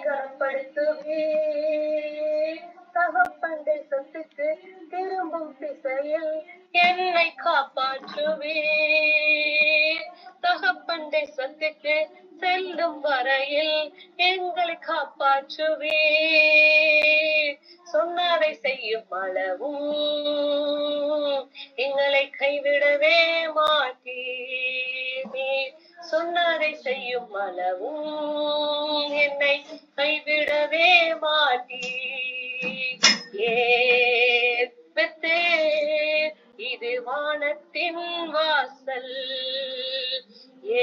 கனப்படுத்துவே. தகப்பன் தேசத்துக்கு திரும்பும் திசையில் என்னை காப்பாற்றுவே. தகப்பன் தேசத்துக்கு செல்லும் வரையில் எங்களை காப்பாற்றுவே. சொன்னதை செய்யும் அளவும் எங்களை கைவிடவே மாட்டீர். சொன்னதை செய்யும் அளவும் என்னை கைவிடவே மாட்டீர். ஏற்பத்தே இது வானத்தின் வாசல்.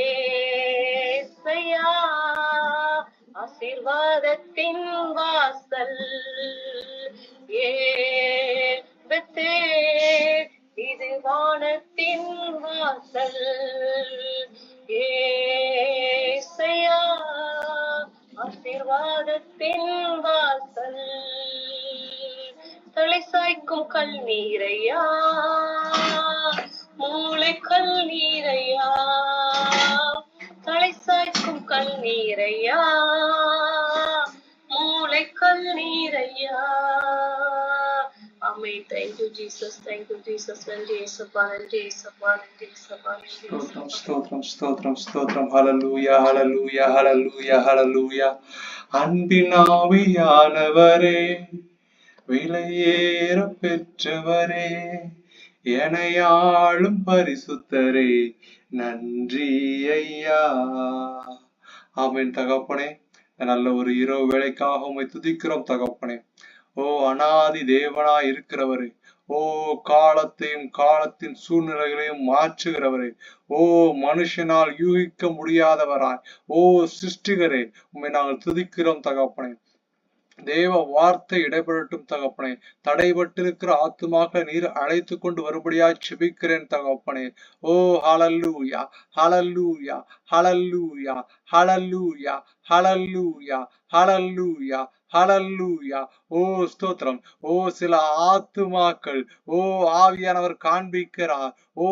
ஏசையா ஆசீர்வாதத்தின் வாசல். ஏற்பத்தே இது வானத்தின் வாசல். ஏசையா ஆசீர்வாதத்தின் வாசல். தலை சாய்க்கும் கல் நீரையா, மூளை கல் நீரையா. தலை சாய்க்கும் கல் நீரையா, மூளை கல் நீரையா. Amen. Thank you, Jesus. Thank you, Jesus. நன்றி இயேசுப்பா, நன்றி இயேசுப்பா, நன்றி இயேசுப்பா. ஸ்தோத்திரம் ஸ்தோத்திரம் ஸ்தோத்திரம் ஸ்தோத்திரம். ஹல்லேலூயா ஹல்லேலூயா ஹல்லேலூயா ஹல்லேலூயா. அன்பின் ஆவியானவரே, விலையேற பெற்றவரே, எனையாளும் பரிசுத்தரே, நன்றி ஐயா. ஆமென் தகப்பனே. நல்ல ஒரு இரவு வேளைக்காக உம்மை துதிக்கிறோம் தகப்பனே. ஓ அனாதி தேவனா இருக்கிறவரே, ஓ காலத்தையும் காலத்தின் சூழ்நிலைகளையும் மாற்றுகிறவரே, ஓ மனுஷனால் யூகிக்க முடியாதவராய், ஓ சிருஷ்டிகரே, உம்மை நாங்கள் துதிக்கிறோம் தகப்பனே. தேவ வார்த்தை இடைபெறட்டும் தகப்பனே. தடைபட்டிருக்கிற ஆத்துமாக்களை நீர் அழைத்து கொண்டு வரும்படியாய் செபிக்கிறேன் தகப்பனே. ஓ ஹல்லேலூயா ஹல்லேலூயா ஹல்லேலூயா ஹல்லேலூயா ஹல்லேலூயா ஹல்லேலூயா ஹல்லேலூயா. ஓ ஸ்தோத்திரம். ஓ சில ஆத்துமாக்கள், ஓ ஆவியானவர் காண்பிக்கிறார், ஓ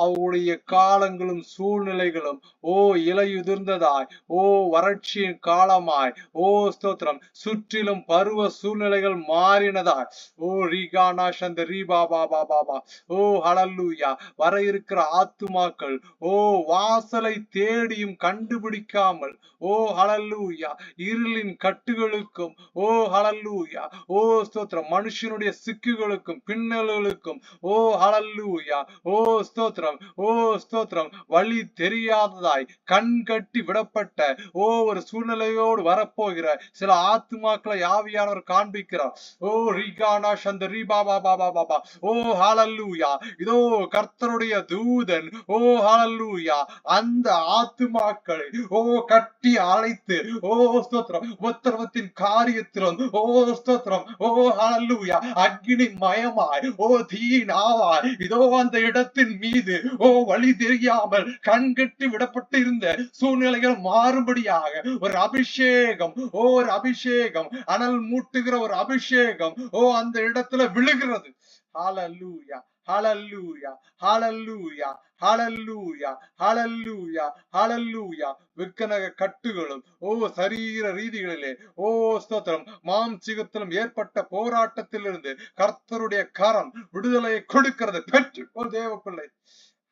அவருடைய காலங்களும் சூழ்நிலைகளும் ஓ இலையுதிர்ந்ததாய், ஓ வறட்சியின் காலமாய், ஓ ஸ்தோத்திரம், சுற்றிலும் பருவ சூழ்நிலைகள் மாறினதாய், ஓ ரீகானா சந்த ரீபா பாபா பாபா. ஓ ஹல்லேலூயா. வர இருக்கிற ஆத்துமாக்கள் ஓ வாசலை தேடியும் கண்டுபிடிக்காமல், ஓ ஹல்லேலூயா, இருளின் கட்டுகளுக்கும், ஓ ஹல்லேலூயா, ஓ ஸ்தோத்திரம், மனுஷனுடைய சிக்குகளுக்கும் பின்னல்களுக்கும், ஓ ஹல்லேலூயா, ஓ ஸ்தோத்திரம், ஓ ஸ்தோத்திரம், வழி தெரியாததாய் கண் கட்டி விடப்பட்ட ஓ ஒரு சூழ்நிலையோடு வரப்போகிற சில ஆத்துமாக்களை ஆவியானவர் காண்பிக்கிறார். ஓ ரீகானா சந்த ரீபா பாபா பாபா. ஓ ஹல்லேலூயா. இதோ கர்த்தருடைய தூதன், ஓ ஹல்லேலூயா, அந்த ஆத்துமாக்களை ஓ கட்டி அழைத்து, ஓ ஸ்தோத்திரம், உபத்திரவத்தின் காரியத்திலும், ஓ ஸ்தோத்திரம், ஓ ஹல்லேலூயா, அக்கினி மயமாய், ஓ தீயின் ஆவாய், இதோ அந்த இடத்தின் மீது ஓ வழி தெரியாமல் கண்கட்டி விடப்பட்டு இருந்த சூழ்நிலைகள் மாறும்படியாக ஒரு அபிஷேகம், ஓ ஒரு அபிஷேகம், அனல் மூட்டுகிற ஒரு அபிஷேகம் ஓ அந்த இடத்துல விழுகிறது. ஹல்லேலூயா ஹல்லேலூயா ஹல்லேலூயா ஹல்லேலூயா ஹல்லேலூயா ஹல்லேலூயா. விக்கனக கட்டுகளும் ஓ சரீர ரீதிகளிலே, ஓ ஸ்தோத்திரம், மாம்சிகத்திலும் ஏற்பட்ட போராட்டத்திலிருந்து கர்த்தருடைய கரம் விடுதலையை கொடுக்கிறது. பெற்று ஒரு தேவ பிள்ளை.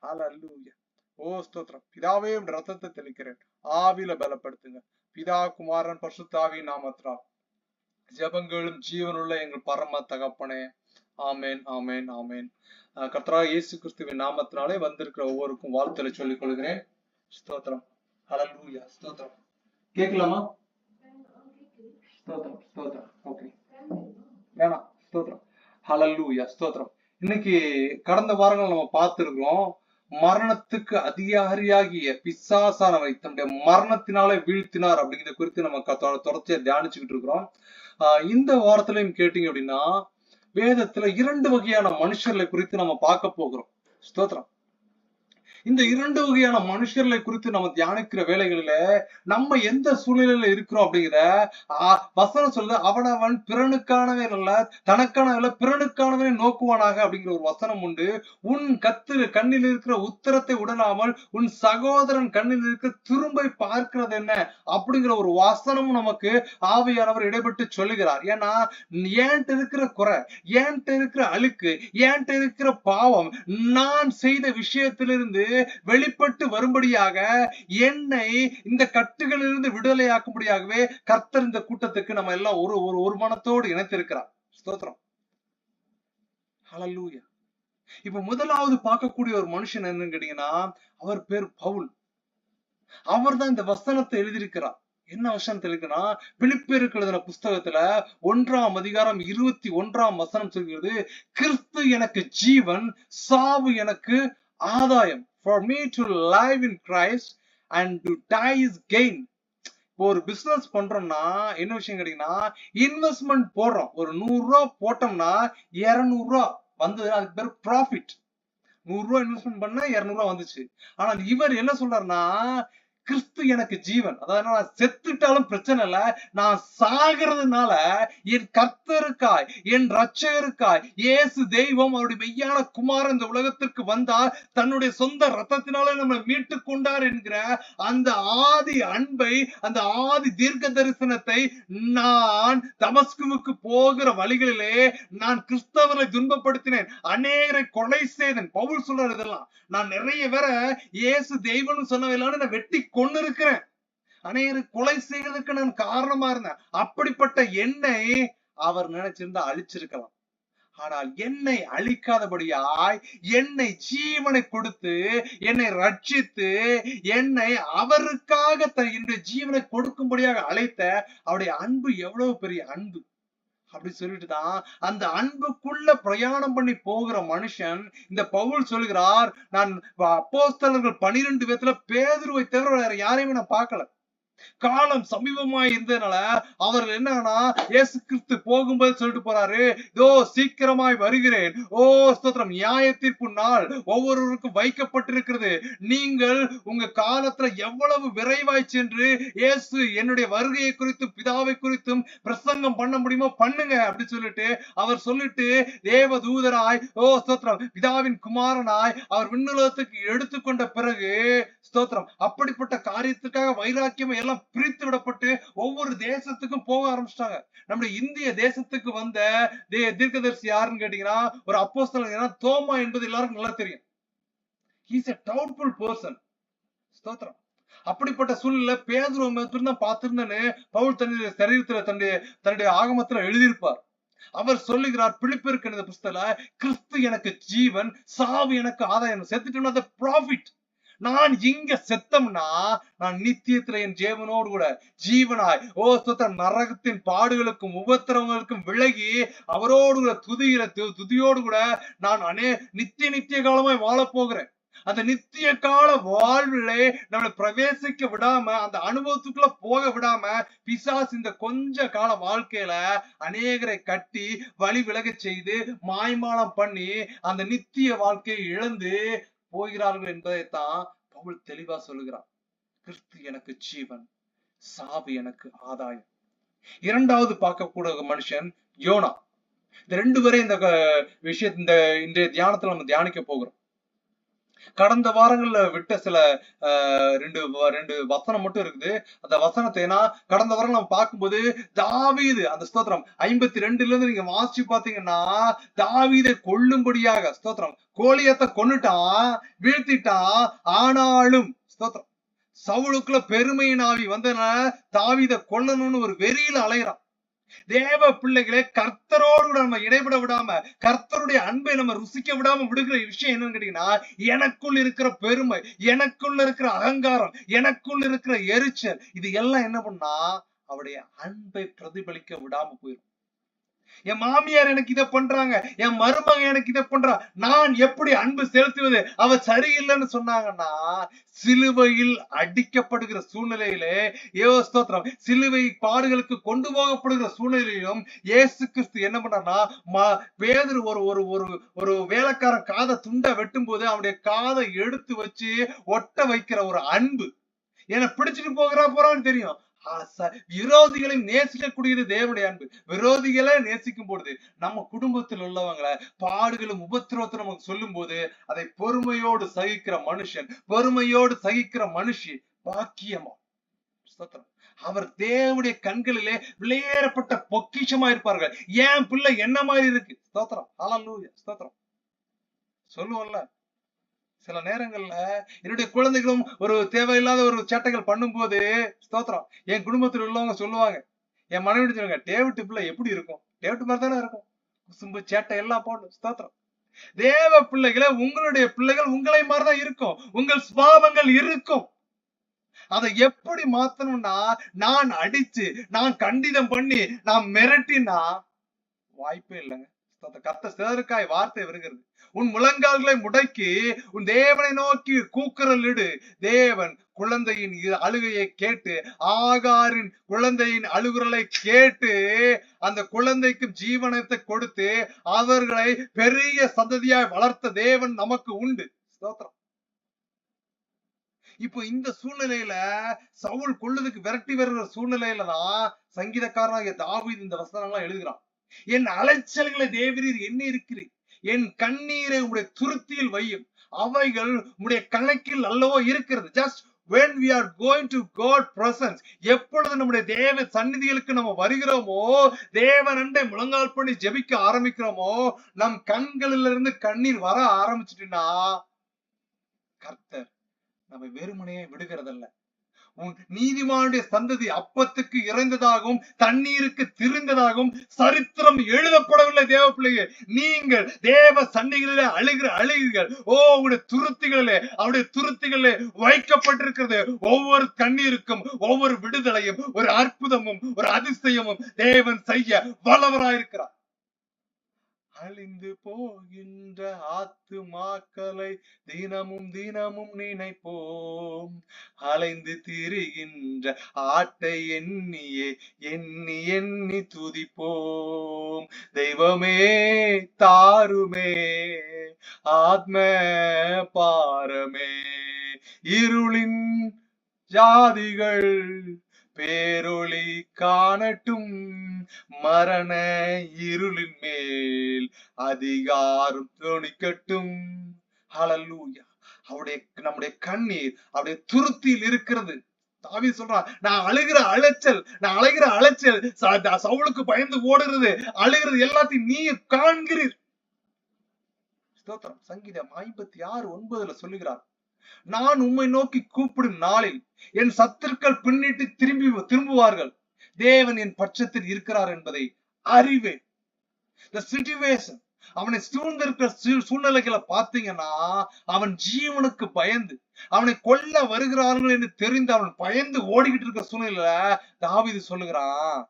ஹல்லேலூயா. ஓ ஸ்தோத்திரம். பிதாவே ரத்தத்தை தெளிக்கிறேன், ஆவில பலப்படுத்துங்க. பிதா குமாரன் பரிசுத்த ஆவியின் நாமத்தினால் ஜெபங்களும் ஜீவனுள்ள எங்கள் பரம தகப்பனே. ஆமேன் ஆமேன் ஆமேன். கர்த்தராகிய இயேசு கிறிஸ்துவின் நாமத்தினாலே வந்திருக்கிற ஒவ்வொருக்கும் வாழ்த்துக்களை சொல்லிக் கொள்கிறேன். ஸ்தோத்திரம். ஹல்லேலூயா. ஸ்தோத்திரம். கேட்கலாமா? ஸ்தோத்திரம் ஸ்தோத்திரம். ஓகே, வேணாம். ஸ்தோத்திரம். ஹல்லேலூயா. ஸ்தோத்திரம். இன்னைக்கு கடந்த வாரங்கள் நம்ம பார்த்திருக்கிறோம், மரணத்துக்கு அதிகாரியாகிய பிசாசானவை தன்னுடைய மரணத்தினாலே வீழ்த்தினார் அப்படிங்கிறத குறித்து நம்ம தொடர்ச்சியா தியானிச்சுக்கிட்டு இருக்கிறோம். இந்த வாரத்திலையும் கேட்டீங்க அப்படின்னா வேதத்துல 2 வகையான மனுஷர்களை குறித்து நம்ம பார்க்க போகிறோம். ஸ்தோத்திரம். இந்த இரண்டு வகையான மனுஷர்களை குறித்து நம்ம தியானிக்கிற வேலைகளில நம்ம எந்த சூழ்நிலையில இருக்கிறோம் அப்படிங்கிற வசனம் சொல்ல அவனவன் பிறனுக்கானவே அல்ல தனக்கானவல்ல பிறனுக்கானவே நோக்குவானாக அப்படிங்கிற ஒரு வசனம் உண்டு. உன் கண்ணில் இருக்கிற உத்தரத்தை உடனாமல் உன் சகோதரன் கண்ணில் இருக்கிற துரும்பை பார்க்கிறது என்ன அப்படிங்கிற ஒரு வசனமும் நமக்கு ஆவியானவர் இடைப்பட்டு சொல்லுகிறார். ஏன்னா ஏன்ட்டு இருக்கிற குறை, ஏன்ட்டு இருக்கிற அழுக்கு, ஏன்ட்டு இருக்கிற பாவம் நான் செய்த விஷயத்திலிருந்து வெளிப்பட்டு வரும்படியாக என்னை இந்த கட்டுகளிலிருந்து விடுதலையாக்கும்படியாகவே கர்த்தர் இந்த கூட்டத்துக்கு நம்ம எல்லாம் ஒரு மனத்தோடு இணைத்திருக்கிறார். ஸ்தோத்திரம். ஹல்லேலூயா. இப்ப முதலாவது பார்க்கக்கூடிய ஒரு மனுஷன் என்னன்னு கேட்டீங்கன்னா அவர் பேர் பவுல். அவர் தான் இந்த வசனத்தை எழுதியிருக்கிறார். என்ன வசனத்தை எழுதினா பிலிப்பியருக்கு எழுதின புஸ்தகத்துல 1ஆம் அதிகாரம் 21ஆம் வசனம் சொல்கிறது, கிறிஸ்து எனக்கு ஜீவன், சாவு எனக்கு ஆதாயம். For me to live in Christ and to die is gain. இப்போ ஒரு பிசினஸ் பண்றோம்னா என்ன விஷயம் கேட்டீங்கன்னா இன்வெஸ்ட்மெண்ட் போடுறோம். ஒரு 100 ரூபாய் போட்டோம்னா 200 ரூபாய் வந்தது, அதுக்கு பேர் ப்ராஃபிட். 100 ரூபாய் இன்வெஸ்ட்மெண்ட் பண்ணா 200 ரூபாய் வந்துச்சு. ஆனா இவர் என்ன சொல்றாருன்னா கிறிஸ்து எனக்கு ஜீவன், அதாவது நான் செத்துட்டாலும் பிரச்சனை இல்ல, நான் சாகிறதுனால என் கர்த்தருக்காய் என் ரட்சகருக்காய் இயேசு தெய்வம் அவருடைய மெய்யான குமாரன் இந்த உலகத்திற்கு வந்தார், தன்னுடைய சொந்த ரத்தத்தினால நம்ம மீட்டு கொண்டார் என்கிற அந்த ஆதி அன்பை, அந்த ஆதி தீர்க்க தரிசனத்தை நான் தமஸ்குவுக்கு போகிற வழிகளிலே நான் கிறிஸ்தவரை துன்பப்படுத்தினேன், அநேகரை கொலை செய்தேன். பவுல் சொல்றாரு இதெல்லாம் நான் நிறைய பேரை இயேசு தெய்வம்னு சொன்னவெல்லாம் நான் வெட்டி கொண்டு இருக்கிறேன், அநேகரை கொலை செய்யறதுக்கு நான் காரணமா இருந்தேன். அப்படிப்பட்ட என்னை அவர் நினைச்சிருந்தா அழிச்சிருக்கலாம். ஆனால் என்னை அழிக்காதபடியாய் என்னை ஜீவனை கொடுத்து என்னை ரட்சித்து என்னை அவருக்காக என்னுடைய ஜீவனை கொடுக்கும்படியாக அழைத்த அவருடைய அன்பு எவ்வளவு பெரிய அன்பு அப்படி சொல்லிட்டுதான் அந்த அன்புக்குள்ள பிரயாணம் பண்ணி போகிற மனுஷன் இந்த பவுல் சொல்கிறார், நான் அப்போஸ்தலர்கள் 12 பேத்துல பேதுருவை தவிர வேற யாரையுமே நான் பார்க்கல. காலம் சமீபமாய் இருந்ததுனால அவர்கள் என்னன்னா இயேசு கிறிஸ்து போகும்போது சொல்லிட்டு போறாரு, இதோ சீக்கிரமாய் வருகிறேன், ஓ ஸ்தோத்திரம், நியாய தீர்ப்பு நாள் ஒவ்வொருவருக்கும் வைக்கப்பட்டிருக்கிறது, நீங்கள் உங்க காலத்துல எவ்வளவு விரைவாய் சென்று இயேசு என்னுடைய வருகையை குறித்தும் பிதாவை குறித்தும் பிரசங்கம் பண்ண முடியுமோ பண்ணுங்க அப்படி சொல்லிட்டு அவர் சொல்லிட்டு தேவ தூதராய், ஓ ஸ்தோத்திரம், பிதாவின் குமாரனாய் அவர் விண்ணுலகத்துக்கு எடுத்துக்கொண்ட பிறகு ஸ்தோத்திரம் அப்படிப்பட்ட காரியத்துக்காக வைராக்கியம் எல்லாம் பிரித்து விடப்பட்டு ஒவ்வொரு தேசத்துக்கும் போக ஆரம்பிச்சிட்டாங்க. நம்முடைய இந்திய தேசத்துக்கு வந்த தீர்க்கதரிசி யாருன்னு கேட்டீங்கன்னா ஒரு அப்போஸ்தலன் தோமா என்பது எல்லாருக்கும் நல்லா தெரியும். He is a doubtful person. ஸ்தோத்திரம். அப்படிப்பட்ட சூழ்நிலை பேதுரு தான் பார்த்திருந்தேன்னு பவுல் தன்னுடைய சரீரத்துல தன்னுடைய ஆகமத்துல எழுதியிருப்பார். அவர் சொல்லுகிறார் பிலிப்பியருக்கு எழுதின புஸ்தகத்துல, கிறிஸ்து எனக்கு ஜீவன், சாவு எனக்கு ஆதாயம். செத்துட்டோம்னா அது ப்ராஃபிட். நான் இங்க செத்தம்னா நான் நித்தியத்துல என் ஜீவனோடு கூட ஜீவனாய், ஓ ஸ்தோத்திரம், நரகத்தின் பாடுகளுக்கும் உபத்திரவங்களுக்கும் விலகி அவரோடு கூட துதியோடு கூட நான் நித்திய காலமாய் வாழ போகிறேன். அந்த நித்திய கால வாழ்விலே நம்மளை பிரவேசிக்க விடாம, அந்த அனுபவத்துக்குள்ள போக விடாம பிசாசு இந்த கொஞ்ச கால வாழ்க்கையில அநேகரை கட்டி வழி விலக செய்து மாய்மானம் பண்ணி அந்த நித்திய வாழ்க்கையை இழந்து போகிறார்கள் என்பதைத்தான் பவுல் தெளிவா சொல்லுகிறார். கிறிஸ்து எனக்கு ஜீவன், சாவு எனக்கு ஆதாயம். இரண்டாவது பார்க்கக்கூடிய மனுஷன் யோனா. இந்த 2 பேரை இந்த விஷயத்தை இன்றைய தியானத்துல நம்ம தியானிக்க போகிறோம். கடந்த வாரங்கள்ல விட்ட சில ரெண்டு வசனம் மட்டும் இருக்குது. அந்த வசனத்தை ஏன்னா கடந்த வாரம் நம்ம பார்க்கும்போது தாவீது அந்த ஸ்தோத்திரம் 52 இருந்து நீங்க வாசிச்சு பாத்தீங்கன்னா தாவீதை கொல்லும்படியாக ஸ்தோத்திரம் கோலியத்தை கொன்னுட்டான், வீழ்த்திட்டான். ஆனாலும் ஸ்தோத்திரம் சவுலுக்குள்ள பெருமையின் ஆவி வந்ததுனால தாவீதை கொல்லணும்னு ஒரு வெறியில அலைகிறான். தேவ பிள்ளைகளே, கர்த்தரோடு நம்ம இடைபட விடாம, கர்த்தருடைய அன்பை நம்ம ருசிக்க விடாம விடுகிற விஷயம் என்னன்னு கேட்டீங்கன்னா, எனக்குள் இருக்கிற பெருமை, எனக்குள்ள இருக்கிற அகங்காரம், எனக்குள்ள இருக்கிற எரிச்சல், இது எல்லாம் என்ன பண்ணா அவருடைய அன்பை பிரதிபலிக்க விடாம போயிடும். என் மாமியார் எனக்கு இதை பண்றாங்க, என் மருமக எனக்கு இதை பண்றா, நான் எப்படி அன்பு செலுத்துவது, அவ சரியில்லைன்னு சொன்னாங்கன்னா, சிலுவையில் அடிக்கப்படுகிற சூழ்நிலையிலே ஸ்தோத்திரம், சிலுவை பாடுகளுக்கு கொண்டு போகப்படுகிற சூழ்நிலையிலும் இயேசு கிறிஸ்து என்ன பண்ணார்னா, பேதுரு ஒரு ஒரு ஒரு ஒரு வேலைக்காரன் காதை துண்டை வெட்டும் போது அவனுடைய காதை எடுத்து வச்சு ஒட்ட வைக்கிற ஒரு அன்பு, என்னை பிடிச்சிட்டு போறான்னு தெரியும், விரோதிகளை நேசிக்கக்கூடியது தேவனுடைய அன்பு. விரோதிகளை நேசிக்கும் பொழுது நம்ம குடும்பத்தில் உள்ளவங்களை பாடுகளும் உபத்திரவத்தை நமக்கு சொல்லும் போது அதை பொறுமையோடு சகிக்கிற மனுஷன், பொறுமையோடு சகிக்கிற மனுஷி பாக்கியமா. அவர் தேவனுடைய கண்களிலே விளையேறப்பட்ட பொக்கிஷமா இருப்பார்கள். ஏன் பிள்ளை என்ன மாதிரி இருக்கு, ஸ்தோத்திரம், ஹல்லேலூயா, ஸ்தோத்திரம். சொல்லுவோம்ல, சில நேரங்கள்ல என்னுடைய குழந்தைகளும் ஒரு தேவையில்லாத ஒரு சேட்டைகள் பண்ணும் போது, ஸ்தோத்திரம், என் குடும்பத்தில் உள்ளவங்க சொல்லுவாங்க, என் மனைவி சொல்லுவாங்க, டேவிட் பிள்ளை எப்படி இருக்கும், டேவிட் மாதிரி தானே இருக்கும், குசும்பு சேட்டை எல்லாம் போடும். ஸ்தோத்திரம். தேவ பிள்ளைகளை, உங்களுடைய பிள்ளைகள் உங்களை மாதிரிதான் இருக்கும், உங்கள் சுபாவங்கள் இருக்கும். அதை எப்படி மாத்தணும்னா, நான் அடிச்சு, நான் கண்டிதம் பண்ணி, நான் மிரட்டினா வாய்ப்பே இல்லைங்க. கர்த்தர் சிலருக்காய் வார்த்தை வருகிறது, உன் முழங்கால்களை முடக்கி உன் தேவனை நோக்கி கூக்குரல் இடு. தேவன் குழந்தையின் அழுகையை கேட்டு, ஆகாரின் குழந்தையின் அழுகுரலை கேட்டு, அந்த குழந்தைக்கு ஜீவனத்தை கொடுத்து அவர்களை பெரிய சந்ததியாய் வளர்த்த தேவன் நமக்கு உண்டு. ஸ்தோத்திரம். இப்போ இந்த சூழ்நிலையில சவுல் கொல்லுறதுக்கு விரட்டி வருகிற சூழ்நிலையில தான் சங்கீதக்காரனாகிய தாவீது இந்த வசனங்கள்லாம் எழுதுகிறான். என் அலைச்சல்களை தேவரீர் எண்ணி இருக்கிறீர், என் கண்ணீரை உங்களுடைய துருத்தியில் வையும், அவைகள் உங்களுடைய கணக்கில் அல்லவோ இருக்கிறது. Just when we are going to God presence, எப்பொழுது நம்முடைய தேவ சந்நிதிகளுக்கு நம்ம வருகிறோமோ, தேவன் அண்டை முழங்கால் பண்ணி ஜெபிக்க ஆரம்பிக்கிறோமோ, நம் கண்களிலிருந்து கண்ணீர் வர ஆரம்பிச்சுட்டுனா கர்த்தர் நம்ம வெறுமனையே விடுகிறதல்ல. உன் நீதிமானுடைய சந்ததி அப்பத்துக்கு இறைந்ததாகவும் தண்ணீருக்கு திரிந்ததாகவும் சரித்திரம் எழுதப்படவில்லை. தேவ பிள்ளையே, நீங்கள் தேவ சன்னிகளிலே அழுகிற அழுகுகள், உங்களுடைய துருத்திகளிலே, அவருடைய துருத்திகளிலே வைக்கப்பட்டிருக்கிறது. ஒவ்வொரு கண்ணீருக்கும் ஒவ்வொரு விடுதலையும் ஒரு அற்புதமும் ஒரு அதிசயமும் தேவன் செய்ய வல்லவராயிருக்கிறார். அழிந்து போகின்ற ஆத்துமாக்களை தினமும் தினமும் நினைப்போம், அலைந்து திரிகின்ற ஆட்டை எண்ணியே எண்ணி எண்ணி துதிப்போம். தெய்வமே தாருமே ஆத்ம பாரமே, இருளின் ஜாதிகள் பேரொளி காணட்டும், மரண இருளின் மேல் அதிகாரம் துணிக்கட்டும். ஹல்லேலூயா. அவருடைய நம்முடைய கண்ணீர் அவருடைய துருத்தியில் இருக்கிறது. தாவீது சொல்றான், நான் அழுகிற அலைச்சல் சவுலுக்கு பயந்து ஓடுறது, அழுகிறது எல்லாத்தையும் நீ காண்கிறீர். ஸ்தோத்திரம். சங்கீதம் 56:9 சொல்லுகிறார், நான் உம்மை நோக்கி கூப்பிடும் நாளில் என் சத்துருக்கள் பின்னிட்டு திரும்புவார்கள், தேவன் என் பட்சத்தில் இருக்கிறார் என்பதை அறிவேன். The situation, அவனை சூழ்ந்திருக்கிற சூழ்நிலைகளை பார்த்தீங்கன்னா, அவன் ஜீவனுக்கு பயந்து, அவனை கொல்ல வருகிறார்கள் என்று தெரிந்து அவன் பயந்து ஓடிக்கிட்டு இருக்கிற சூழ்நிலையில தாவீது சொல்லுகிறான்,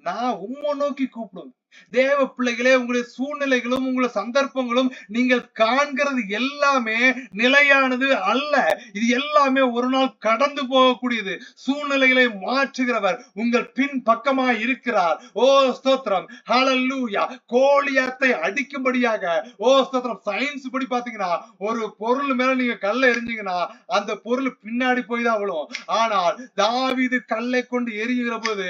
நான் உம்மை நோக்கி கூப்பிடுவேன். தேவ பிள்ளைகளே, உங்களுடைய சூழ்நிலைகளும் உங்களுடைய சந்தர்ப்பங்களும் நீங்கள் காண்கிறது எல்லாமே நிலையானது அல்ல. இது எல்லாமே ஒரு நாள் கடந்து போகக்கூடியது. சூழ்நிலைகளை மாற்றுகிறவர் உங்கள் பின் பக்கமாய் இருக்கிறார். ஸ்தோத்திரம், ஹல்லேலூயா. கோலியாத்தை அடிக்கும்படியாக ஸ்தோத்திரம். சயின்ஸ் படி பாத்தீங்கன்னா, ஒரு பொருள் மேல நீங்க கல்லை எரிஞ்சீங்கன்னா அந்த பொருள் பின்னாடி போய் தான் விழும். ஆனால் தாவீது கல்லை கொண்டு எரிகிற போது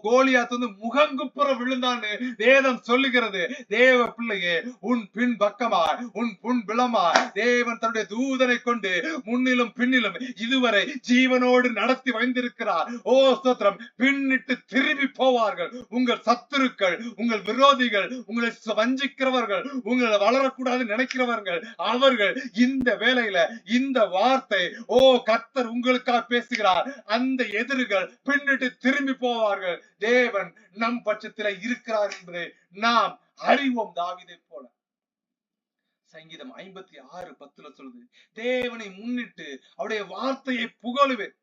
கோலியாத் முகங்குப்புற விழுந்தான்னு வேதம் சொல்லுகிறது. தேவ பிள்ளையே, உன் பின் பக்கமாய் உன் புன் விளமாய் தேவன் தன்னுடைய தூதனை கொண்டு முன்னிலும் பின்னிலும் இதுவரை ஜீவனோடு நடத்தி வைத்திருக்கிறார். ஸ்தோத்திரம். பின்னிட்டு திரும்பி போவார்கள் உங்கள் சத்துருக்கள், உங்கள் விரோதிகள், உங்களை வஞ்சிக்கிறவர்கள், உங்களை வளரக்கூடாது நினைக்கிறவர்கள். அவர்கள் இந்த வேளையில இந்த வார்த்தை கர்த்தர் உங்களுக்காக பேசுகிறார். அந்த எதிரிகள் பின்னிட்டு திரும்பி போவார்கள். தேவன் நம் பட்சத்தில் இருக்கிறார் என்பதை நாம் அறிவோம். தாவீதை போல சங்கீதம் 56:10 சொல்லுது, தேவனை முன்னிட்டு அவருடைய வார்த்தையை புகழுவேன்.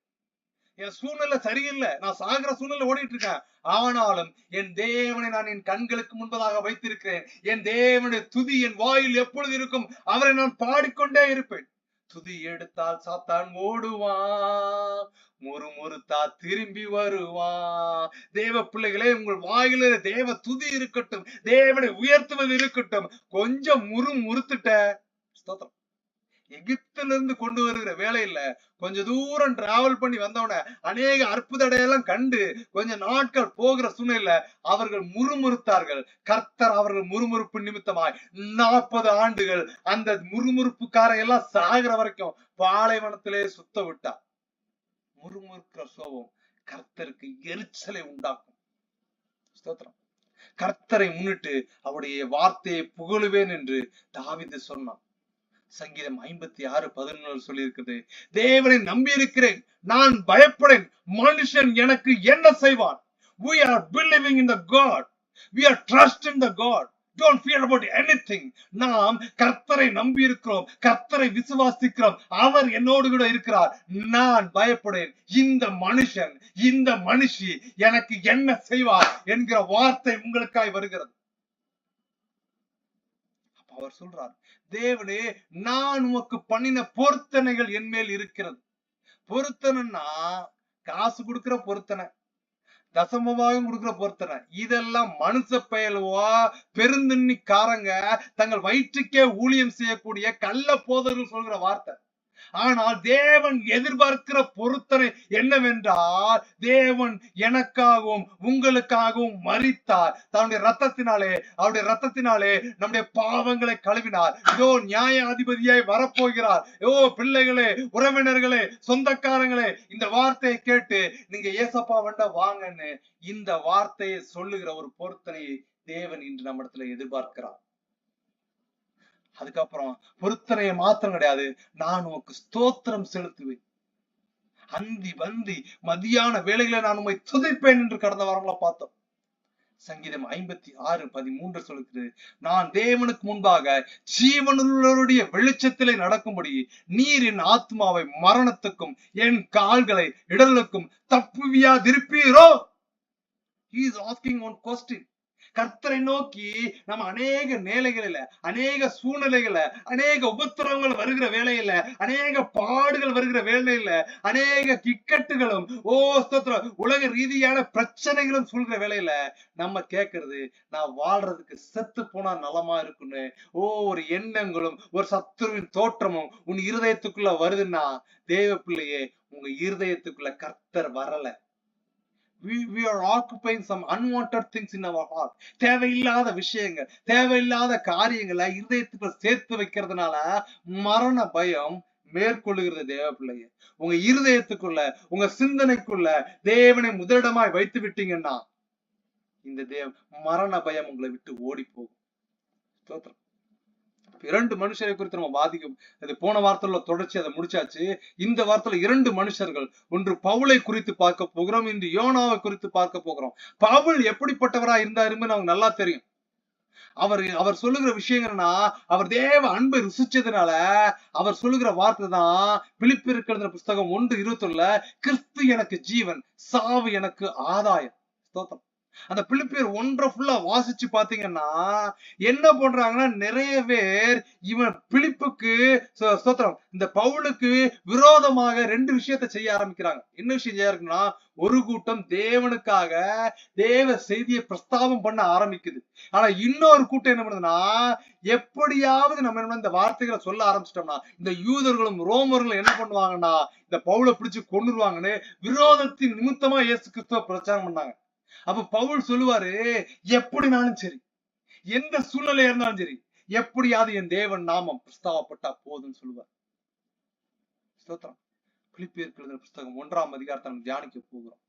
என் சூழ்நிலை சரியில்லை, நான் சாகிற சூழ்நிலை ஓடிட்டு இருக்கேன். ஆனாலும் என் தேவனை நான் என் கண்களுக்கு முன்பதாக வைத்திருக்கிறேன். என் தேவனுடைய துதி என் வாயில் எப்பொழுது இருக்கும். அவரை நான் பாடிக்கொண்டே இருப்பேன். துதி எடுத்தால் சாத்தான் ஓடுவான், முறுமுறுத்தா திரும்பி வருவான். தேவ பிள்ளைகளே, உங்கள் வாயில தேவ துதி இருக்கட்டும், தேவனை உயர்த்துவது இருக்கட்டும். கொஞ்சம் முறுத்துட்ட ஸ்தோத்திரம். எகிப்துல இருந்து கொண்டு வருகிற வேலையில கொஞ்ச தூரம் டிராவல் பண்ணி வந்தவன அநேக அற்புத அடையெல்லாம் கண்டு கொஞ்ச நாட்கள் போகிற சூழ்நிலை அவர்கள் முறுமுறுத்தார்கள். கர்த்தர் அவர்கள் முறுமுறுப்பு நிமித்தமாய் 40 ஆண்டுகள் அந்த முறுமுறுப்புக்காரன் எல்லாம் சாகிற வரைக்கும் பாலைவனத்திலே சுத்த விட்டார். முறுமுறுக்கிற சோபம் கர்த்தருக்கு எரிச்சலை உண்டாக்கும். ஸ்தோத்திரம். கர்த்தரை முன்னிட்டு அவருடைய வார்த்தையை புகழுவேன் என்று தாவீது சொன்னான். சங்கீதம் 56:11 சொல்லி இருக்குது, தேவனை நம்பி இருக்கிறேன், நான் பயப்படேன், மனுஷன் எனக்கு என்ன செய்வான். We are believing in the God. We are trusting the God. Don't fear about anything. நாம் கர்த்தரை நம்பி இருக்கிறோம், கர்த்தரை விசுவாசிக்கிறோம், அவர் என்னோடு கூட இருக்கிறார். நான் பயப்படேன், இந்த மனுஷன் இந்த மனுஷி எனக்கு என்ன செய்வார் என்கிற வார்த்தை உங்களுக்காய் வருகிறது. அவர் சொல்றார், தேவனே நான் உமக்கு பண்ணின பொருத்தனைகள் என் மேல் இருக்கிறது. பொருத்தனைன்னா காசு கொடுக்கிற பொருத்தனை, தசமமாக கொடுக்கிற பொருத்தனை, இதெல்லாம் மனுஷ பயலுவா பெருந்தின்னிக்காரங்க தங்கள் வயிற்றுக்கே ஊழியம் செய்யக்கூடிய கள்ள போதர்கள் சொல்கிற வார்த்தை. ஆனால் தேவன் எதிர்பார்க்கிற பொருத்தனை என்னவென்றால், தேவன் எனக்காகவும் உங்களுக்காகவும் மரித்தார். தன்னுடைய ரத்தத்தினாலே அவருடைய ரத்தத்தினாலே நம்முடைய பாவங்களை கழுவினார். இதோ நியாயாதிபதியாய் வரப்போகிறார். ஓ பிள்ளைகளே, உறவினர்களே, சொந்தக்காரங்களே, இந்த வார்த்தையை கேட்டு நீங்க ஏசப்பா வண்டா வாங்கன்னு இந்த வார்த்தையை சொல்லுகிற ஒரு பொருத்தனையை தேவன் இன்று நம்மிடத்துல எதிர்பார்க்கிறார். அதுக்கப்புறம் பொருத்தனையை மாத்திரம் கிடையாது, நான் உனக்கு ஸ்தோத்திரம் செலுத்துவேன். அந்தி வந்தி மதியான வேளைகளை நான் உண்மை துதிப்பேன் என்று கடந்த வாரங்கள பார்த்தோம். சங்கீதம் 56:13 சொல்லுகிறது, நான் தேவனுக்கு முன்பாக ஜீவனுள்ளவருடைய வெளிச்சத்திலே நடக்கும்படி நீர் என் ஆத்மாவை மரணத்துக்கும் என் கால்களை இடலுக்கும் தப்புவியாதிருப்பீரோ. He is asking one question. கர்த்தரை நோக்கி நம்ம அநேக நிலைகளில, அநேக சூழ்நிலைகள, அநேக உபத்திரவங்கள் வருகிற வேளையில, அநேக பாடுகள் வருகிற வேளையில, அநேக இக்கட்டுகளும் உலக ரீதியான பிரச்சனைகளும் சொல்கிற வேளையில நம்ம கேட்கறது, நான் வாழ்றதுக்கு செத்து போனா நலமா இருக்குன்னு ஒரு எண்ணங்களும் ஒரு சத்துருவின் தோற்றமும் உன் இருதயத்துக்குள்ள வருதுன்னா, தேவ பிள்ளையே, உங்க இருதயத்துக்குள்ள கர்த்தர் வரல. We are occupying some unwanted things in our heart. தேவையில்லாத விஷயங்கள், தேவையில்லாத காரியங்களை இருதயத்துக்குள்ள சேர்த்து வைக்கிறதுனால மரண பயம் மேற்கொள்ளுகிறது. தேவ பிள்ளைய, உங்க இருதயத்துக்குள்ள உங்க சிந்தனைக்குள்ள தேவனை முதலிடமாய் வைத்து விட்டீங்கன்னா இந்த மரண பயம் உங்களை விட்டு ஓடி போகும். ஸ்தோத்திரம். 2 மனுஷரை குறித்து நம்ம பாதிக்கும். அது போன வாரத்துல தொடர்ச்சி, அதை முடிச்சாச்சு. இந்த வாரத்துல 2 மனுஷர்கள், ஒன்று பவுலை குறித்து பார்க்க போகிறோம், இன்று யோனாவை குறித்து பார்க்க போகிறோம். பவுல் எப்படிப்பட்டவரா இருந்தாருன்னு நமக்கு நல்லா தெரியும். அவர் சொல்லுகிற விஷயங்கள்னா, அவர் தேவ அன்பை ருசிச்சதுனால அவர் சொல்லுகிற வார்த்தை தான் பிலிப்பியருக்கு எழுதின புஸ்தகம் 1:21, கிறிஸ்து எனக்கு ஜீவன், சாவு எனக்கு ஆதாயம். ஸ்தோத்திரம். அந்த பிலிப்பியர் 1 ஃபுல்லா வாசிச்சு பாத்தீங்கன்னா என்ன பண்றாங்கன்னா, நிறைய பேர் இவன் பிலிப்புக்கு ஸ்தோத்திரம் இந்த பவுலுக்கு விரோதமாக 2 விஷயத்தை செய்ய ஆரம்பிக்கிறாங்க. என்ன விஷயம் செய்ய இருக்குன்னா, ஒரு கூட்டம் தேவனுக்காக தேவ செய்தியை பிரஸ்தாபம் பண்ண ஆரம்பிக்குது. ஆனா இன்னொரு கூட்டம் என்ன பண்ணுதுன்னா, எப்படியாவது நம்ம இந்த வார்த்தைகளை சொல்ல ஆரம்பிச்சிட்டோம்னா இந்த யூதர்களும் ரோமர்களும் என்ன பண்ணுவாங்கன்னா, இந்த பவுலை பிடிச்சு கொண்டுருவாங்கன்னு விரோதத்தின் நிமித்தமா இயேசு கிறிஸ்துவ பிரச்சாரம் பண்ணாங்க. அப்ப பவுல் சொல்லுவாரு, எப்படினாலும் சரி, எந்த சூழ்நிலை இருந்தாலும் சரி, எப்படியாவது என் தேவன் நாமம் பிரஸ்தாவப்பட்டா போதும்னு சொல்லுவார். ஸ்தோத்திரம். பிலிப்பியருக்கு எழுதின புஸ்தகம் 1ஆம் அதிகாரத்தை நம்ம தியானிக்க போகிறோம்.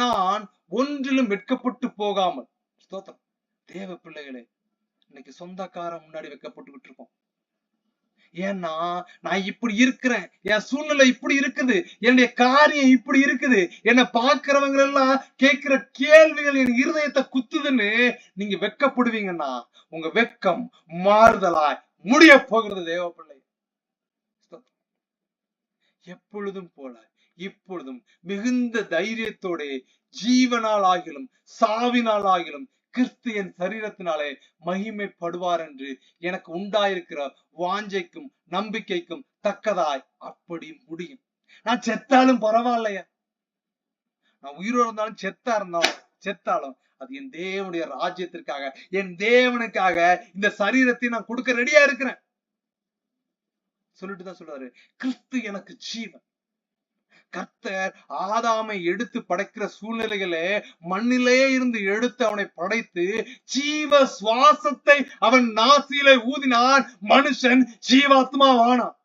நான் ஒன்றிலும் வெட்கப்பட்டு போகாமல். ஸ்தோத்திரம். தேவ பிள்ளைகளே, இன்னைக்கு சொந்தக்காரன் முன்னாடி வைக்கப்பட்டு விட்டுருப்போம். ஏன்னா நான் இப்படி இருக்கிறேன், என் சூழ்நிலை இப்படி இருக்குது, என்னுடைய காரியம் இப்படி இருக்குது, என்னை பார்க்கிறவங்க எல்லாம் கேட்கிற கேள்விகள் என் இருதயத்தை குத்துதுன்னு நீங்க வெட்கப்படுவீங்கன்னா உங்க வெட்கம் மாறுதலாய் முடிய போகிறது. தேவ பிள்ளை, எப்பொழுதும் போல இப்பொழுதும் மிகுந்த தைரியத்தோட ஜீவனால் ஆகிலும் சாவினால் ஆகிலும் கிறிஸ்து என் சரீரத்தினாலே மகிமைப்படுவார் என்று எனக்கு உண்டாயிருக்கிற வாஞ்சைக்கும் நம்பிக்கைக்கும் தக்கதாய் அப்படி முடியும். நான் செத்தாலும் பரவாயில்லையா, நான் உயிரோடு இருந்தாலும் செத்தாலும் அது என் தேவனுடைய ராஜ்யத்திற்காக, என் தேவனுக்காக இந்த சரீரத்தை நான் கொடுக்க ரெடியா இருக்கிறேன் சொல்லிட்டுதான் சொல்றாரு, கிறிஸ்து எனக்கு ஜீவன். கர்த்தர் ஆதாமை எடுத்து படைக்கிற சூழ்நிலைகளே மண்ணிலே இருந்து எடுத்து அவனை படைத்து ஜீவ சுவாசத்தை அவன் நாசியிலே ஊதினான். மனுஷன் ஜீவாத்மாவானான்.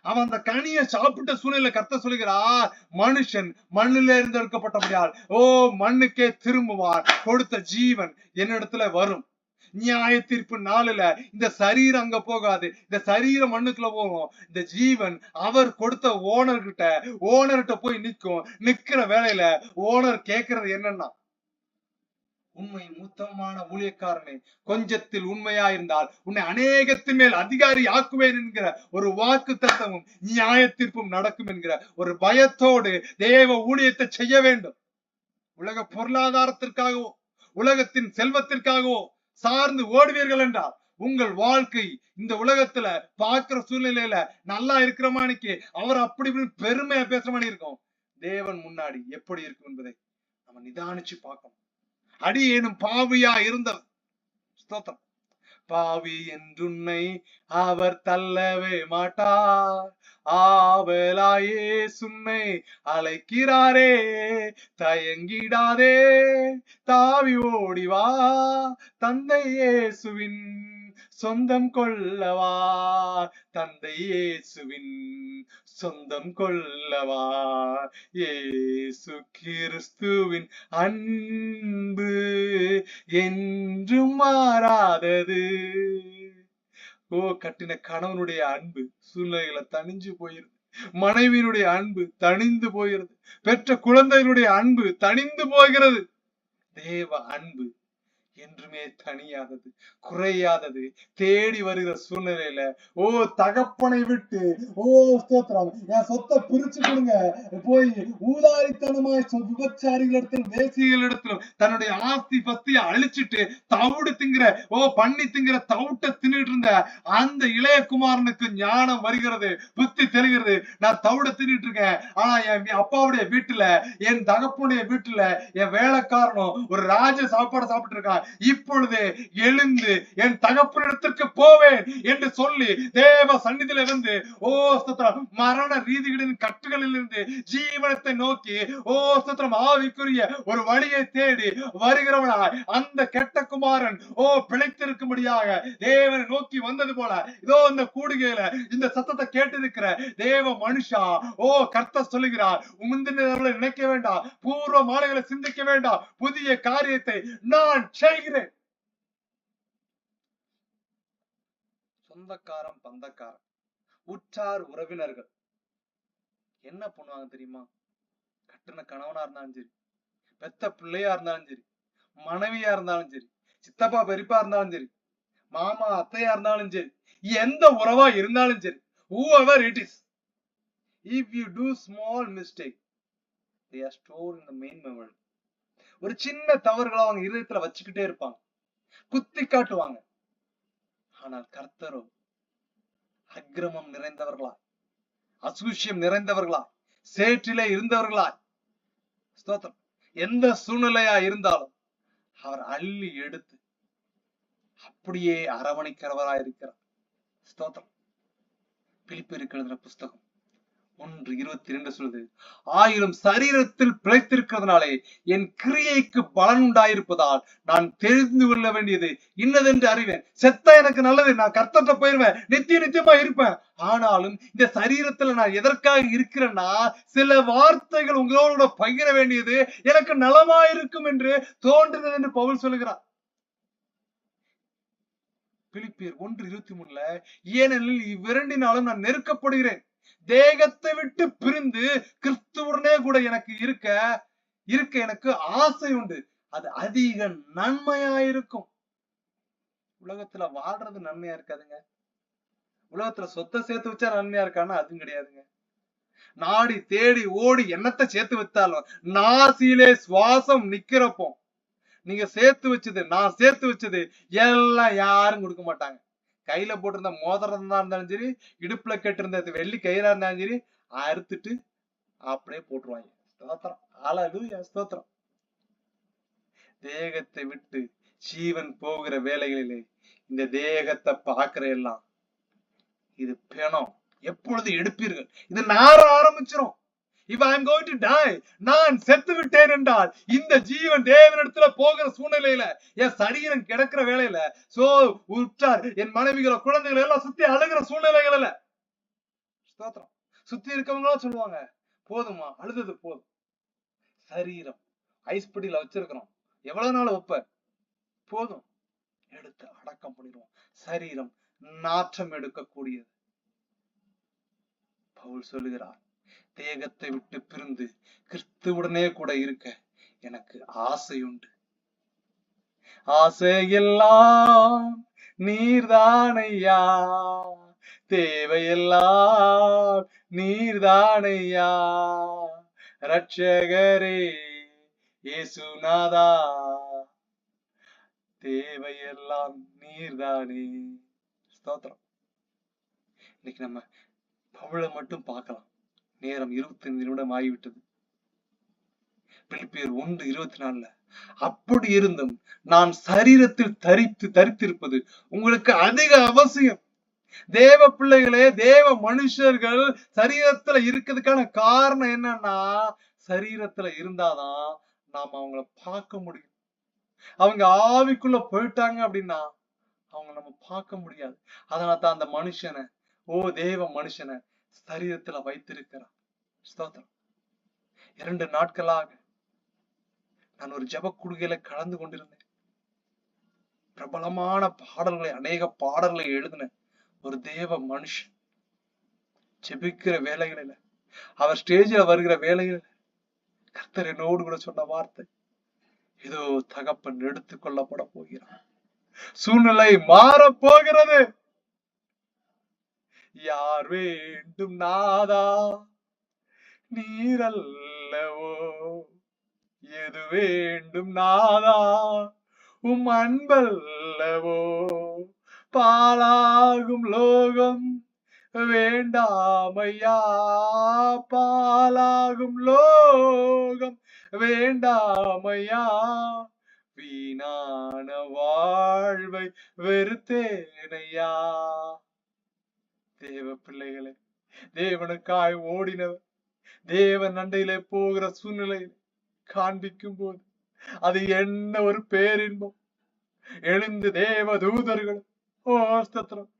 அவன் அந்த கனியை சாப்பிட்ட சூழ்நிலை கர்த்தர் சொல்லுகிறார், மனுஷன் மண்ணிலே இருந்து எடுக்கப்பட்டபடியால் மண்ணுக்கே திரும்புவார். கொடுத்த ஜீவன் என்னிடத்துல வரும். நியாய தீர்ப்பு நாளில இந்த சரீரம் அங்க போகாது, இந்த சரீரம் மண்ணுக்குள்ள போகும். இந்த ஜீவன் அவர் கொடுத்த ஓனர்கிட்ட போய் நிற்கும். நிக்கிற வேலையில ஓனர் கேட்கறது என்னன்னா, உண்மை மூத்தமான ஊழியக்காரனே, கொஞ்சத்தில் உண்மையா இருந்தால் உன்னை அநேகத்தின் மேல் அதிகாரி ஆக்குவேன் என்கிற ஒரு வாக்கு தத்தமும் நியாய தீர்ப்பும் நடக்கும் என்கிற ஒரு பயத்தோடு தேவ ஊழியத்தை செய்ய வேண்டும். உலக பொருளாதாரத்திற்காகவோ உலகத்தின் செல்வத்திற்காகவோ சார்ந்து ஓடுவீர்கள் என்றால் உங்கள் வாழ்க்கை இந்த உலகத்துல பாக்குற சூழ்நிலையில நல்லா இருக்கிற மாணிக்கு அவர் அப்படி பெருமையா பேசுற மாதிரி இருக்கும். தேவன் முன்னாடி எப்படி இருக்கும் என்பதை நம்ம நிதானிச்சு பார்க்கணும். அடியேனும் பாவியா இருந்தவர், ஸ்தோத்திரம், பாவி என்றுன்னை அவர் தள்ளவே மாட்டார், ஆவலாயே சுன்னை அழைக்கிறாரே, தயங்கிடாதே தாவி ஓடிவா, தந்தை இயேசுவின் சொந்தம் கொள்ளவா, தந்தை இயேசுவின் சொந்தம் கொள்ளவா. இயேசு கிறிஸ்துவின் அன்பு என்றும் மாறாதது. கட்டின கணவனுடைய அன்பு சூழ்நிலைகளை தணிஞ்சு போயிருது, மனைவியினுடைய அன்பு தணிந்து போகிறது, பெற்ற குழந்தைகளுடைய அன்பு தணிந்து போகிறது. தேவ அன்பு என்றுமே தனியாதது, குறையாதது. தேடி வருகிற சூழ்நிலையில தகப்பனை விட்டு ஸ்தோத்திரம், என் சொத்தை பிரிச்சு கொடுங்க போய் ஊதாரித்தனமாய் விபச்சாரிகளிடத்திலும் வேசிகளிடத்திலும் தன்னுடைய ஆஸ்தி பஸ்தியை அழிச்சிட்டு தவிடு திங்கிற பண்ணி திங்கிற தவிட்ட தின்னுட்டு இருந்த அந்த இளையகுமாரனுக்கு ஞானம் வருகிறது, புத்தி தெரிகிறது. நான் தவிட தின்னுட்டு இருக்கேன், ஆனா என் அப்பாவுடைய வீட்டுல, என் தகப்பனுடைய வீட்டுல என் வேலைக்காரனும் ஒரு ராஜ சாப்பாடு சாப்பிட்டு இருக்கான். இப்பொழுது எழுந்து என் தகப்பனிடத்திற்கு போவேன் என்று சொல்லி தேவ சந்நிதியில இருந்து மரண ரீதிகளின் கட்டுகளில் இருந்து ஜீவனத்தை நோக்கி ஆவிக்குரிய ஒரு வழியை தேடி வருகிறவனாய் அந்த கெட்ட குமாரன் பிழைத்திருக்கும்படியாக தேவனை நோக்கி வந்தது போல இதோ இந்த கூடுகையில இந்த சத்தத்தை கேட்டிருக்கிற தேவ மனுஷா கர்த்தர் சொல்லுகிறார், முந்தினவர்களை நினைக்க வேண்டாம், பூர்வ மாலைகளை சிந்திக்க வேண்டாம், புதிய காரியத்தை நான் செய்கிறேன். சொந்தக்காரன் பந்தக்காரன் உற்றார் உறவினர்கள் என்ன பண்ணுவாங்க தெரியுமா? கட்டின கணவனா இருந்தாலும் சரி, பெத்த பிள்ளையா இருந்தாலும் சரி, மனைவியா இருந்தாலும் சரி, சித்தப்பா பெரியப்பா இருந்தாலும் சரி, மாமா அத்தையா இருந்தாலும் சரி, எந்த உறவா இருந்தாலும் சரி, whoever it is, if you do small mistake, they are stored in the main memory. ஒரு சின்ன தவறுகளை அவங்க இதயத்துல வச்சுக்கிட்டே இருப்பாங்க, குத்தி காட்டுவாங்க. ஆனால் கர்த்தரோ அக்கிரமம் நிறைந்தவர்களா, அசூசியம் நிறைந்தவர்களா, சேற்றிலே இருந்தவர்களா, ஸ்தோத்திரம், எந்த சூழ்நிலையா இருந்தாலும் அவர் அள்ளி எடுத்து அப்படியே அரவணைக்கிறவரா இருக்கிறார். ஸ்தோத்திரம். பிலிப்பியருக்கு எழுதின புஸ்தகம் 1:22 சொல்லுது, ஆயிரம் சரீரத்தில் பிழைத்திருக்கிறதுனாலே என் கிரியைக்கு பலன் உண்டாயிருப்பதால் நான் தெரிந்து கொள்ள வேண்டியது இன்னதென்று அறிவேன். செத்தா எனக்கு நல்லது, நான் கர்த்தர்ட்ட போயிருவேன், நித்தியமா இருப்பேன். ஆனாலும் இந்த சரீரத்துல நான் எதற்காக இருக்கிறேன்னா சில வார்த்தைகள் உங்களோட பகிர வேண்டியது எனக்கு நலமாயிருக்கும் என்று தோன்றுகிறது என்று பவுல் சொல்லுகிறார். பிலிப்பியர் 1:23 ஏனெனில் இவ்விரண்டினாலும் நான் நெருக்கப்படுகிறேன், தேகத்தை விட்டு பிரிந்து கிறிஸ்துவுடனே கூட எனக்கு இருக்க எனக்கு ஆசை உண்டு, அது அதிக நன்மையாயிருக்கும். உலகத்துல வாழ்றது நன்மையா இருக்காதுங்க. உலகத்துல சொத்தை சேர்த்து வச்சா நன்மையா இருக்கான்னா அதுவும் கிடையாதுங்க. நாடி தேடி ஓடி என்னத்தை சேர்த்து வச்சாலும் நாசியிலே சுவாசம் நிக்கிறப்போ நீங்க சேர்த்து வச்சது, நான் சேர்த்து வச்சது எல்லாம் யாரும் கொடுக்க மாட்டாங்க. கையில போட்டிருந்த மோதிரம் தான் இருந்தாலும் சரி, இடுப்புல கேட்டிருந்த வெள்ளி கயிறா இருந்தாலும் சரி, அறுத்துட்டு அப்படியே போட்டுருவாங்க. ஸ்தோத்திரம், ஹல்லேலூயா, ஸ்தோத்திரம். தேகத்தை விட்டு ஜீவன் போகிற வேலைகளிலே இந்த தேகத்தை பார்க்கிற எல்லாம் இது பிணம். எப்பொழுது எடுப்பீர்கள்? இது நார ஆரம்பிச்சிரும். If I am going to die, நான் செத்து விட்டேன் என்றால் இந்த ஜீவன் தேவனிடத்துல போகிற சூழ்நிலையில என் சரீரம் கிடக்கிற வேலையில சோ உற்றார் என் மனைவிகளை குழந்தைகளை எல்லாம் சுத்தி அழுகிற சூழ்நிலைகள்ல ஸ்தோத்திரம். சுத்தி இருக்கவங்களும் சொல்லுவாங்க, போதுமா, அழுதது போதும். சரீரம் ஐஸ் பெட்டியில வச்சிருக்கிறோம், எவ்வளவு நாள் வைப்ப, போதும், எடுத்து அடக்கம் பண்ணிடுவோம். சரீரம் நாற்றம் எடுக்கக்கூடியது. பவுல் சொல்லுகிறார், தேகத்தை விட்டு பிரிந்து கிறிஸ்துவுடனே கூட இருக்க எனக்கு ஆசை உண்டு. ஆசையெல்லாம் நீர்தானையா, தேவையெல்லாம் நீர்தானையா, ரட்சகரே இயேசுநாதா, தேவையெல்லாம் நீர்தானே. ஸ்தோத்திரம். இன்னைக்கு நம்ம பவுலை மட்டும் பார்க்கலாம். நேரம் 25 நிமிடம் ஆகிவிட்டது. பிலிப்பியர் 1:24 அப்படி இருந்தும் நான் சரீரத்தில் தரித்திருப்பது உங்களுக்கு அதிக அவசியம். தேவ பிள்ளைகளே, தேவ மனுஷர்கள் சரீரத்துல இருக்கிறதுக்கான காரணம் என்னன்னா, சரீரத்துல இருந்தாதான் நாம அவங்கள பார்க்க முடியும். அவங்க ஆவிக்குள்ள போயிட்டாங்க அப்படின்னா அவங்க நம்ம பார்க்க முடியாது. அதனால தான் அந்த மனுஷனை, தேவ மனுஷனை சரீரத்துல வைத்திருக்கிறார். ஸ்தோத்திரம். 2 நாட்களாக நான் ஒரு ஜெப குடுகையில கலந்து கொண்டிருந்தேன். பிரபலமான பாடல்களை, அநேக பாடல்களை எழுதின ஒரு தேவ மனுஷன் ஜெபிக்கிற வேலைகளில, அவர் ஸ்டேஜில் வருகிற வேலைகளில கர்த்தர் என்னோடு கூட சொன்ன வார்த்தை, ஏதோ தகப்பன் எடுத்துக் கொள்ளப்பட போகிறார், சூழ்நிலை மாற போகிறது. யார் வேண்டும் நாதா நீரல்லவோ, எது வேண்டும் நாதா உம் அன்பல்லவோ, பாலாகும் லோகம் வேண்டாமையா, பாலாகும் லோகம் வேண்டாமையா, வீணான வாழ்வை வெறுத்தேனையா. தேவ பிள்ளைகளே, தேவனுக்காய் ஓடினவர் தேவன் அண்டையிலே போகிற சூழ்நிலையில் காண்பிக்கும் போது அது என்ன ஒரு பேரின்பம். எழுந்து தேவ தூதர்கள் ஸ்தோத்திரம்,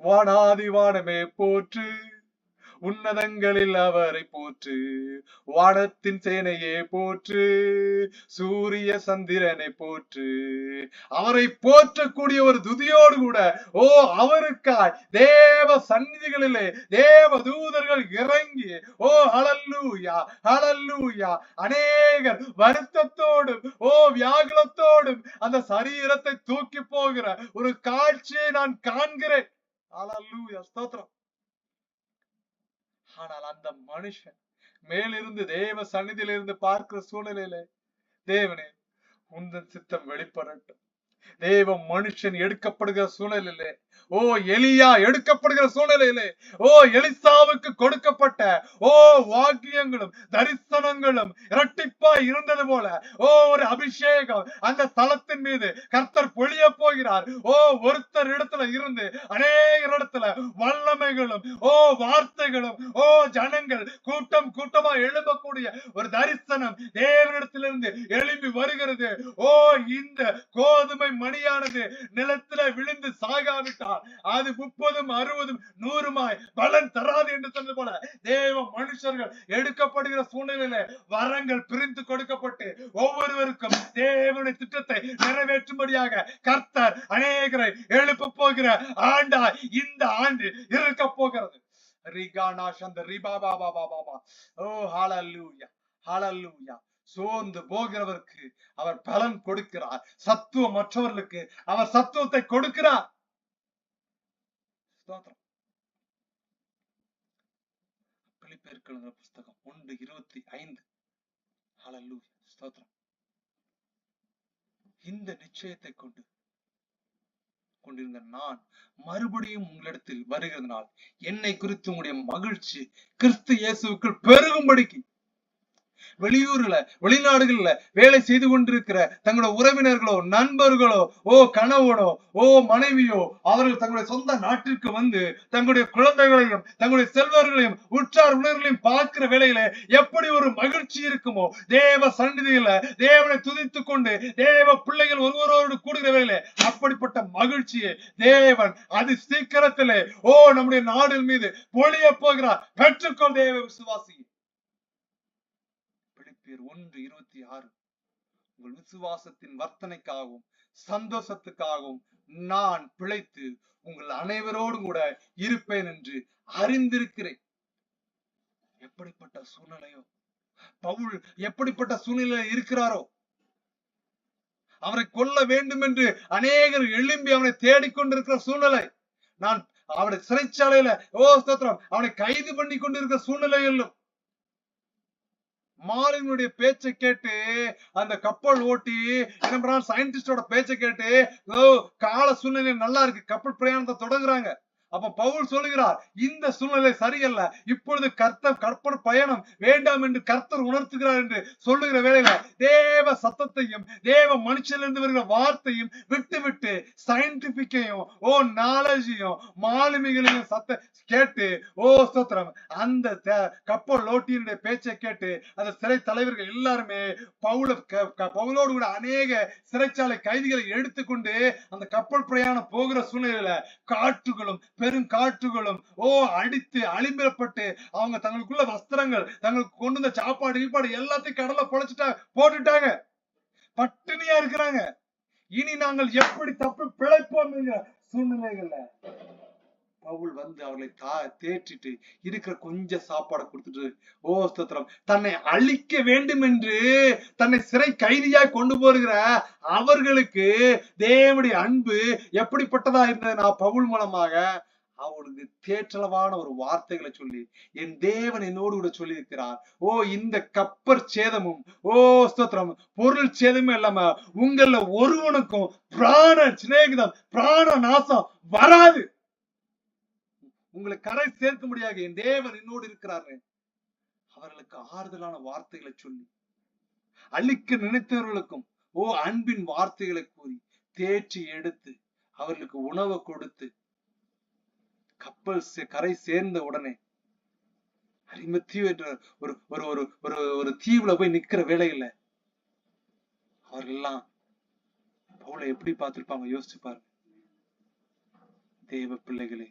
வானாதி வானமே போற்று, உன்னதங்களில் அவரை போற்று, வானத்தின் சேனையே போற்று, சூரிய சந்திரனை போற்று. அவரை போற்றக்கூடிய ஒரு துதியோடு கூட அவருக்காய் தேவ சந்நிதிகளிலே தேவ தூதர்கள் இறங்கி ஹல்லேலூயா ஹல்லேலூயா, அநேகர் வருத்தத்தோடும் வியாகுலத்தோடும் அந்த சரீரத்தை தூக்கி போகிற ஒரு காட்சியை நான் காண்கிறேன். ஹல்லேலூயா, ஸ்தோத்திரம். ஆனால் அந்த மனுஷன் மேலிருந்து தேவ சந்நிதியிலிருந்து பார்க்கிற சூழ்நிலையில, தேவனே உந்தன் சித்தம் வெளிப்படட்டும். தேவ மனுஷன் எடுக்கப்படுகிற சூழ்நிலையிலே, எலியா எடுக்கப்படுகிற சூழ்நிலையிலே, எலிசாவுக்கு கொடுக்கப்பட்ட வாக்கியங்களும் தரிசனங்களும் இரட்டிப்பாய் இருந்தது போல ஒரு அபிஷேகம் அந்த தலத்தின் மீது கர்த்தர் பொழிய போகிறார். ஒருத்தர் இடத்துல இருந்து அநேக இடத்துல வல்லமைகளும் வார்த்தைகளும் ஜனங்கள் கூட்டம் கூட்டமா எழும்பக்கூடிய ஒரு தரிசனம் தேவனிடத்திலிருந்து எழும்பி வருகிறது. இந்த கோதுமை மணியானது நிலத்துல விழுந்து சாகாவிட்டால் அது 30, 60, 100 பலன் தராது என்று சொன்னது போல தேவ மனுஷர்கள் எடுக்கப்படுகிற சூழ்நிலையில வரங்கள் பிரிந்து கொடுக்கப்பட்டு ஒவ்வொருவருக்கும் தேவனுடைய திட்டத்தை நிறைவேற்றும்படியாக கர்த்தர் அநேகரை எழுப்ப போகிற ஆண்டா இந்த ஆண்டு இருக்க போகிறது. சோர்ந்து போகிறவருக்கு அவர் பலன் கொடுக்கிறார். சத்துவம் மற்றவர்களுக்கு அவர் சத்துவத்தை கொடுக்கிறார். பிலிப்பியர்கள் எழுதின புஸ்தகம் 1:25. ஹல்லேலூயா, ஸ்தோத்திரம். இந்த நிச்சயத்தை கொண்டிருந்த நான் மறுபடியும் உங்களிடத்தில் வருகிறதுனால் என்னை குறித்து உங்களுடைய மகிழ்ச்சி கிறிஸ்து இயேசுவுக்குள் பெருகும்படிக்கு வெளியூர்ல வெளிநாடுகள்ல வேலை செய்து கொண்டிருக்கிற தங்களோட உறவினர்களோ நண்பர்களோ கணவனோ மனைவியோ அவர்கள் தங்களுடைய சொந்த நாட்டிற்கு வந்து தங்களுடைய குழந்தைகளையும் தங்களுடைய செல்வர்களையும் உற்றார் உணர்களையும் பார்க்கிற வேளையில எப்படி ஒரு மகிழ்ச்சி இருக்குமோ, தேவ சந்நிதியில தேவனை துதித்துக் கொண்டு தேவ பிள்ளைகள் ஒருவரோடு கூடுகிற வேளையில அப்படிப்பட்ட மகிழ்ச்சியை தேவன் அது சீக்கிரத்திலே நம்முடைய நாடு மீது பொழிய போகிறார். பெற்றுக்கொள் தேவ விசுவாசி. 1:26. உங்கள் விசுவாசத்தின் வர்த்தனைக்காகவும் சந்தோஷத்துக்காகவும் நான் பிழைத்து உங்கள் அனைவரோடும் கூட இருப்பேன் என்று அறிந்திருக்கிறேன். எப்படிப்பட்ட சூழ்நிலையோ பவுல் எப்படிப்பட்ட சூழ்நிலையில் இருக்கிறாரோ, அவரை கொல்ல வேண்டும் என்று அநேகர் எழும்பி அவனை தேடிக்கொண்டிருக்கிற சூழ்நிலை, நான் அவனை சிறைச்சாலையில அவனை கைது பண்ணி கொண்டிருக்கிற சூழ்நிலையிலும் மாலினுடைய பேச்சை கேட்டு அந்த கப்பல் ஓட்டி சயின்டிஸ்டோட பேச்சை கேட்டு கால சூழ்நிலை நல்லா இருக்கு, கப்பல் பிரயாணத்தை தொடங்குறாங்க. அப்ப பவுல் சொல்லுகிறார், இந்த சூழ்நிலை சரியல்ல, இப்பொழுது கப்பல் பயணம் வேண்டாம் என்று கர்த்தர் உணர்த்துகிறார் என்று சொல்லுகிற வேளையில தேவ சத்தத்தையும் தேவ மனுஷனிலிருந்து வருகிற வார்த்தையும் விட்டு சயின்டிபிக்கையும் நாலேஜையும் மாலுமிகளையும் சத்த கேட்டு ஸ்தோத்திரம் அந்த கப்பல் ஓட்டியினுடைய பேச்சை கேட்டு அந்த சிறை தலைவர்கள் எல்லாருமே பவுலோடு கூட அநேக சிறைச்சாலை கைதிகளை எடுத்துக்கொண்டு அந்த கப்பல் பிரயாணம் போகிற சூழ்நிலையில காற்றுகளும் பெருங்காற்றுகளும் அடித்து அழிம்பிடப்பட்டு அவங்க தங்களுக்குள்ள வஸ்திரங்கள் தங்களுக்கு கொண்டு வந்த சாப்பாடு எல்லாத்தையும் கடலை போட்டுட்டாங்க, பட்டினியா இருக்கிறாங்க. இனி நாங்கள் எப்படி தப்பி பிழைப்போம் சூழ்நிலைகள்ல பவுல் வந்து அவர்களை தேற்றிட்டு இருக்கிற கொஞ்சம் சாப்பாடை கொடுத்துட்டு ஸ்தோத்திரம் தன்னை அழிக்க வேண்டும் என்று தன்னை சிறை கைதியாய் கொண்டு போகிற அவர்களுக்கு தேவனுடைய அன்பு எப்படிப்பட்டதா இருந்தது, நான் பவுல் மூலமாக அவளுக்கு தேற்றளவான ஒரு வார்த்தைகளை சொல்லி என் தேவன் என்னோடு கூட சொல்லி இருக்கிறார். இந்த கப்பற் சேதமும் ஸ்தோத்திரம் பொருள் சேதமும் இல்லாம உங்கள ஒருவனுக்கும் பிராண சிநேகிதம் பிராண நாசம் வராது, உங்களை கரை சேர்க்க முடியாது, என் தேவன் என்னோடு இருக்கிறாரு. அவர்களுக்கு ஆறுதலான வார்த்தைகளை சொல்லி அழிக்க நினைத்தவர்களுக்கும் அன்பின் வார்த்தைகளை கூறி தேற்றி எடுத்து அவர்களுக்கு உணவை கொடுத்து கப்பல் கரை சேர்ந்த உடனே அரிமத்தியு என்ற ஒரு தீவுல போய் நிக்கிற வேளையில அவர்கள் எல்லாம் பவுலை எப்படி பார்த்திருப்பாங்க யோசிச்சு பாருங்க. தேவ பிள்ளைகளே,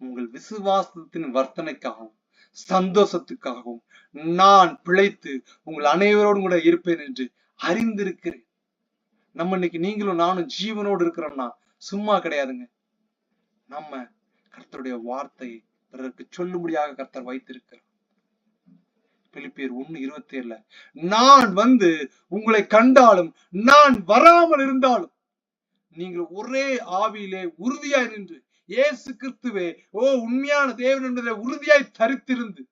உங்கள் விசுவாசத்தின் வர்த்தனைக்காகவும் சந்தோஷத்துக்காகவும் நான் பிழைத்து உங்கள் அனைவரோடும் கூட இருப்பேன் என்று அறிந்திருக்கிறேன். நம்ம இன்னைக்கு நீங்களும் நானும் ஜீவனோடு இருக்கிறோம்னா சும்மா கிடையாதுங்க. நம்ம கர்த்தருடைய வார்த்தையை பிறருக்கு சொல்லும்படியாக கர்த்தர் வைத்திருக்கிறார். பிலிப்பியர் 1:27 நான் வந்து உங்களை கண்டாலும் நான் வராமல் இருந்தாலும் நீங்கள் ஒரே ஆவியிலே உறுதியாய் நின்று இயேசு கிறிஸ்துவே உண்மையான தேவன் என்பதை உறுதியாய் தரித்திருந்து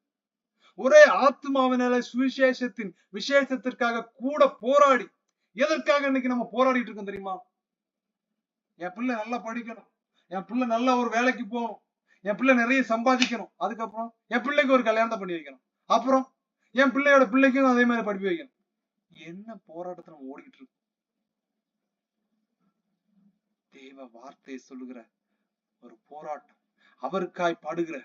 ஒரே ஆத்மாவினால சுவிசேஷத்தின் விசேஷத்திற்காக கூட போராடி, எதற்காக இன்னைக்கு நம்ம போராடிட்டு இருக்கோம் தெரியுமா? என் பிள்ளை நல்லா படிக்கணும், என் பிள்ளை நல்ல ஒரு வேலைக்கு போகணும், என் பிள்ளை நிறைய சம்பாதிக்கணும், அதுக்கப்புறம் என் பிள்ளைக்கு ஒரு கல்யாணத்தை பண்ணி வைக்கணும், அப்புறம் என் பிள்ளையோட பிள்ளைக்கும் அதே மாதிரி படிப்பு வைக்கணும். என்ன போராட்டத்தை நம்ம ஓடிக்கிட்டு இருக்கோம்? தேவ வார்த்தையை சொல்லுகிற ஒரு போராட்டம், அவருக்காய் பாடுகிற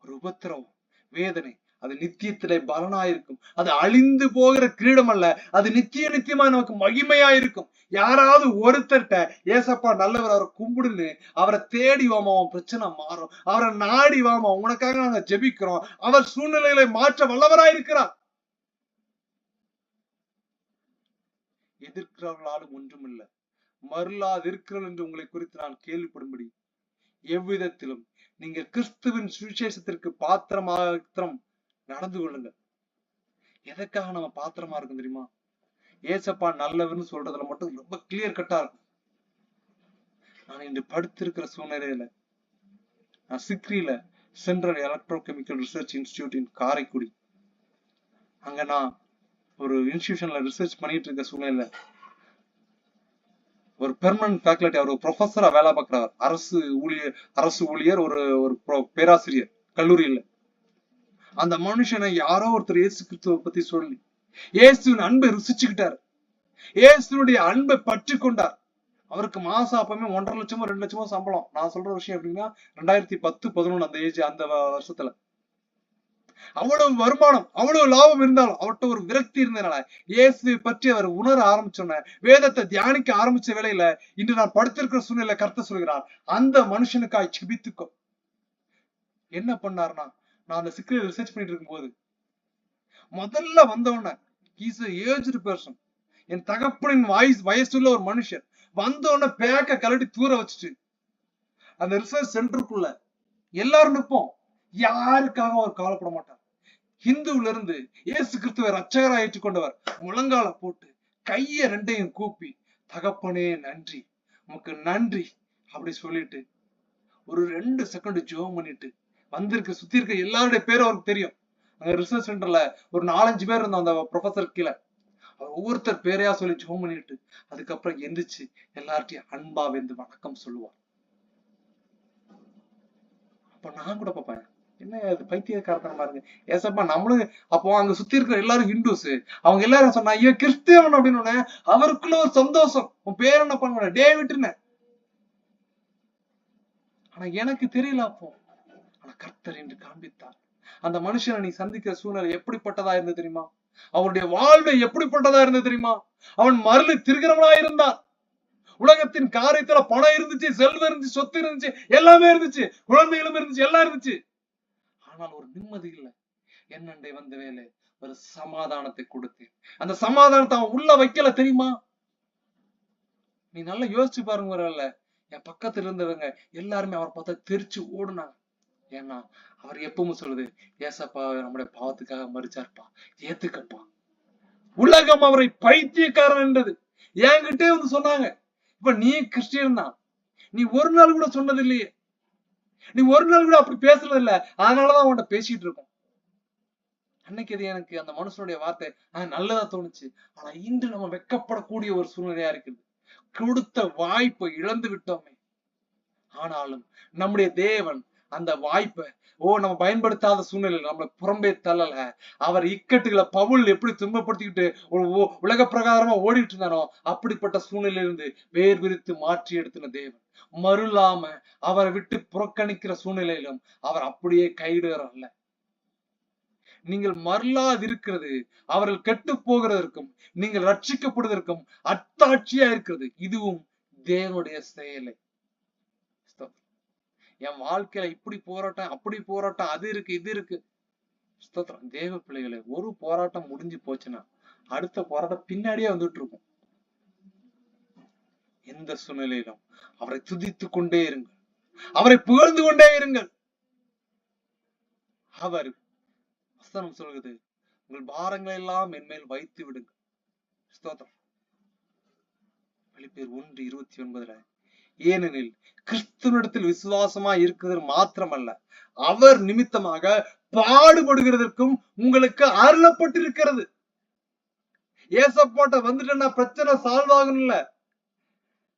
ஒரு உபத்திரவம் வேதனை, அது நித்தியத்திலே பலனாயிருக்கும். அது அழிந்து போகிற கிரீடம் அல்ல, அது நித்தியமா நமக்கு மகிமையாயிருக்கும். யாராவது ஒருத்தர்கிட்ட ஏசப்பா நல்லவர், அவரை கும்பிடுன்னு அவரை தேடி வாமா, அவன் பிரச்சனை மாறும், அவரை நாடி வாமா, உனக்காக நாங்க ஜெபிக்கிறோம், அவர் சூழ்நிலைகளை மாற்ற வல்லவராயிருக்கிறார். எதிர்க்கிறவர்களாலும் ஒன்றுமில்லை, மருளாது இருக்கிறவர்கள் என்று உங்களை குறித்து நான் கேள்விப்படும்படி எவ்விதத்திலும் நீங்க கிறிஸ்துவின் சுவிசேஷத்திற்கு பாத்திரம் நடந்து கொள்ளுங்க. எதற்காக நம்ம பாத்திரமா இருக்கும் தெரியுமா? ஏசப்பா நல்லவர்னு சொல்றதுல மட்டும் ரொம்ப கிளியர் கட்டா இருக்கும். நான் இன்று படுத்திருக்கிற சூழ்நிலையில, நான் சிக்ரியில central electrochemical research institute in Karaikudi. அங்க நான் ஒரு இன்ஸ்டிடியூஷன்ல ரிசர்ச் பண்ணிட்டு இருக்க சூழ்நிலை ஒரு பெர்மனன்ட் ஃபேக்கல்டி, அவர் ஒரு ப்ரொஃபஸரா வேலை பார்க்கிறார். அரசு ஊழியர், ஒரு பேராசிரியர் கல்லூரியில. அந்த மனுஷனை யாரோ ஒருத்தர் இயேசு கிறிஸ்துவ பத்தி சொல்லி இயேசுவின் அன்பை ருசிச்சுக்கிட்டார், இயேசுனுடைய அன்பை பற்றி கொண்டார். அவருக்கு மாசம் அப்பவுமே 1.5 லட்சமோ 2 லட்சமோ சம்பளம். நான் சொல்ற விஷயம் எப்படின்னா 2010-11 அந்த ஏஜ், அந்த வருஷத்துல அவ்வளவு வருமானம், அவ்வளவு லாபம் இருந்தாலும் அவர்கிட்ட ஒரு விரக்தி இருந்ததுனால இயேசுவை பற்றி அவர் உணர ஆரம்பிச்சோன்ன, வேதத்தை தியானிக்க ஆரம்பிச்ச வேளையில இன்று நான் படுத்திருக்கிற சூழ்நிலை கர்த்தர் சொல்கிறார், அந்த மனுஷனுக்காய் செபித்துக்கோ. என்ன பண்ணார்னா, நான் அந்த சிக்கலை ரிசர்ச் பண்ணிட்டு இருக்கும் போது முதல்ல வந்தவன இஸ் ஏஜ்டு பர்சன், என் தகப்பனின் வயசுள்ள ஒரு மனுஷன் வந்தவன பேக்க கலட்டி தூர வச்சுட்டு அந்த ரிசர்ச் சென்டருக்குள்ள எல்லாரும் நிற்போம். யாருக்காக அவர் கவலைப்பட மாட்டார். ஹிந்துல இருந்து இயேசு கிறிஸ்துவை ரட்சகராக ஏற்றுக்கொண்டவர் முழங்கால போட்டு கைய ரெண்டையும் கூப்பி, தகப்பனே நன்றி, உமக்கு நன்றி அப்படி சொல்லிட்டு ஒரு 2 செகண்ட் ஜெபம் பண்ணிட்டு வந்திருக்க சுத்தி இருக்க எல்லாருடைய பேரும் அவருக்கு தெரியும். அங்க ரிசர்ச் சென்டர்ல ஒரு 4-5 பேர் இருந்தோம் அந்த ப்ரொஃபசர் கீழே. அவர் ஒவ்வொருத்தர் பேரையா சொல்லி ஜெபம் பண்ணிட்டு அதுக்கப்புறம் எந்திரிச்சு எல்லார்ட்டையும் அன்பா வந்து வணக்கம் சொல்லுவார். அப்ப நான் கூட பாப்பேன், என்ன பைத்தியக்காரத்தனமா இருக்கு ஏசப்பா. நம்மளும் அப்போ அங்க சுத்தி இருக்கிற எல்லாரும் ஹிந்துஸ், அவங்க எல்லாரும் சொன்னா இவன் கிறிஸ்தவன் அப்படின்னு அவருக்குள்ள ஒரு சந்தோஷம். உன் பேர் என்ன பண்ண டேவிட்னு. ஆனா எனக்கு தெரியல அப்போ. ஆனா கர்த்தர் என்று காண்பித்தார். அந்த மனுஷனை நீ சந்திக்கிற சூழ்நிலை எப்படிப்பட்டதா இருந்தது தெரியுமா? அவருடைய வாழ்வை எப்படிப்பட்டதா இருந்தது தெரியுமா? அவன் மருளி திருகிறவனா இருந்தான். உலகத்தின் காரியத்துல பணம் இருந்துச்சு, செல்வம் இருந்துச்சு, சொத்து இருந்துச்சு, எல்லாமே இருந்துச்சு, குழந்தைகளும் இருந்துச்சு, எல்லாம் இருந்துச்சு. ஆனால் ஒரு நிம்மதி இல்லை. என்னண்டே வந்த வேலை ஒரு சமாதானத்தை கொடுத்தேன். அந்த சமாதானத்தை அவன் உள்ள வைக்கல தெரியுமா? நீ நல்லா யோசிச்சு பாருங்க. வரல என் பக்கத்துல இருந்தவங்க எல்லாருமே அவர் பார்த்தா தெரிச்சு ஓடுனாங்க. ஏன்னா அவர் எப்பவும் சொல்லுது, ஏசப்பா நம்முடைய பாவத்துக்காக மறிச்சார்ப்பா, ஏத்துக்கப்பா. உலகம் அவரை பைத்தியக்காரன் என்றது. என்கிட்டே வந்து சொன்னாங்க, இப்ப நீ கிறிஸ்டியன் தான், நீ ஒரு நாள் கூட சொன்னது இல்லையே, நீ ஒரு நாள் கூட அப்படி பேசுறது இல்ல, அதனாலதான் அவன்கிட்ட பேசிட்டு இருக்கோம். அன்னைக்கு அது எனக்கு அந்த மனுஷனுடைய வார்த்தை நல்லதா தோணுச்சு. ஆனா இன்று நம்ம வெக்கப்படக்கூடிய ஒரு சூழ்நிலையா இருக்குது. கொடுத்த வாய்ப்பை இழந்து விட்டோமே. ஆனாலும் நம்முடைய தேவன் அந்த வாய்ப்பை நம்ம பயன்படுத்தாத சூழ்நிலை நம்மளை புறம்பே தள்ளல. அவர் இக்கட்டுகளை பவுல் எப்படி துன்பப்படுத்திக்கிட்டு உலக பிரகாரமா ஓடிட்டு இருந்தானோ அப்படிப்பட்ட சூழ்நிலையில இருந்து வேர் விரித்து மாற்றி எடுத்தின தேவன் மறுலாம அவரை விட்டு புறக்கணிக்கிற சூழ்நிலையிலும் அவர் அப்படியே கைவிடுறார்ல. நீங்கள் மறலாதிருக்கிறது அவர்கள் கெட்டு போகிறதற்கும் நீங்கள் ரட்சிக்கப்படுவதற்கும் அத்தாட்சியா இருக்கிறது. இதுவும் தேவனுடைய செயலை. என் வாழ்க்கையில இப்படி போராட்டம், அப்படி போராட்டம், அது இருக்கு, இது இருக்கு. ஸ்தோத்திரம். தேவ பிள்ளைகளே, ஒரு போராட்டம் முடிஞ்சு போச்சுன்னா அடுத்த போராட்டம் பின்னாடியே வந்துட்டு இருக்கும். எந்த சூழ்நிலையிலும் அவரை துதித்து கொண்டே இருங்கள், அவரை புகழ்ந்து கொண்டே இருங்கள். அவர் வசனம் சொல்கிறது, உங்கள் பாரங்களை எல்லாம் என் மேல் வைத்து விடுங்கள். ஸ்தோத்திரம். பிலிப்பியர் 1:29 ஏனெனில் கிறிஸ்துவனிடத்தில் விசுவாசமா இருக்கிறது மாத்திரமல்ல, அவர் நிமித்தமாக பாடுபடுகிறதற்கும் உங்களுக்கு அருளப்பட்டிருக்கிறது. ஏசப்பாட்ட வந்துட்டேன்னா பிரச்சனை சால்வ் ஆகணும் இல்ல,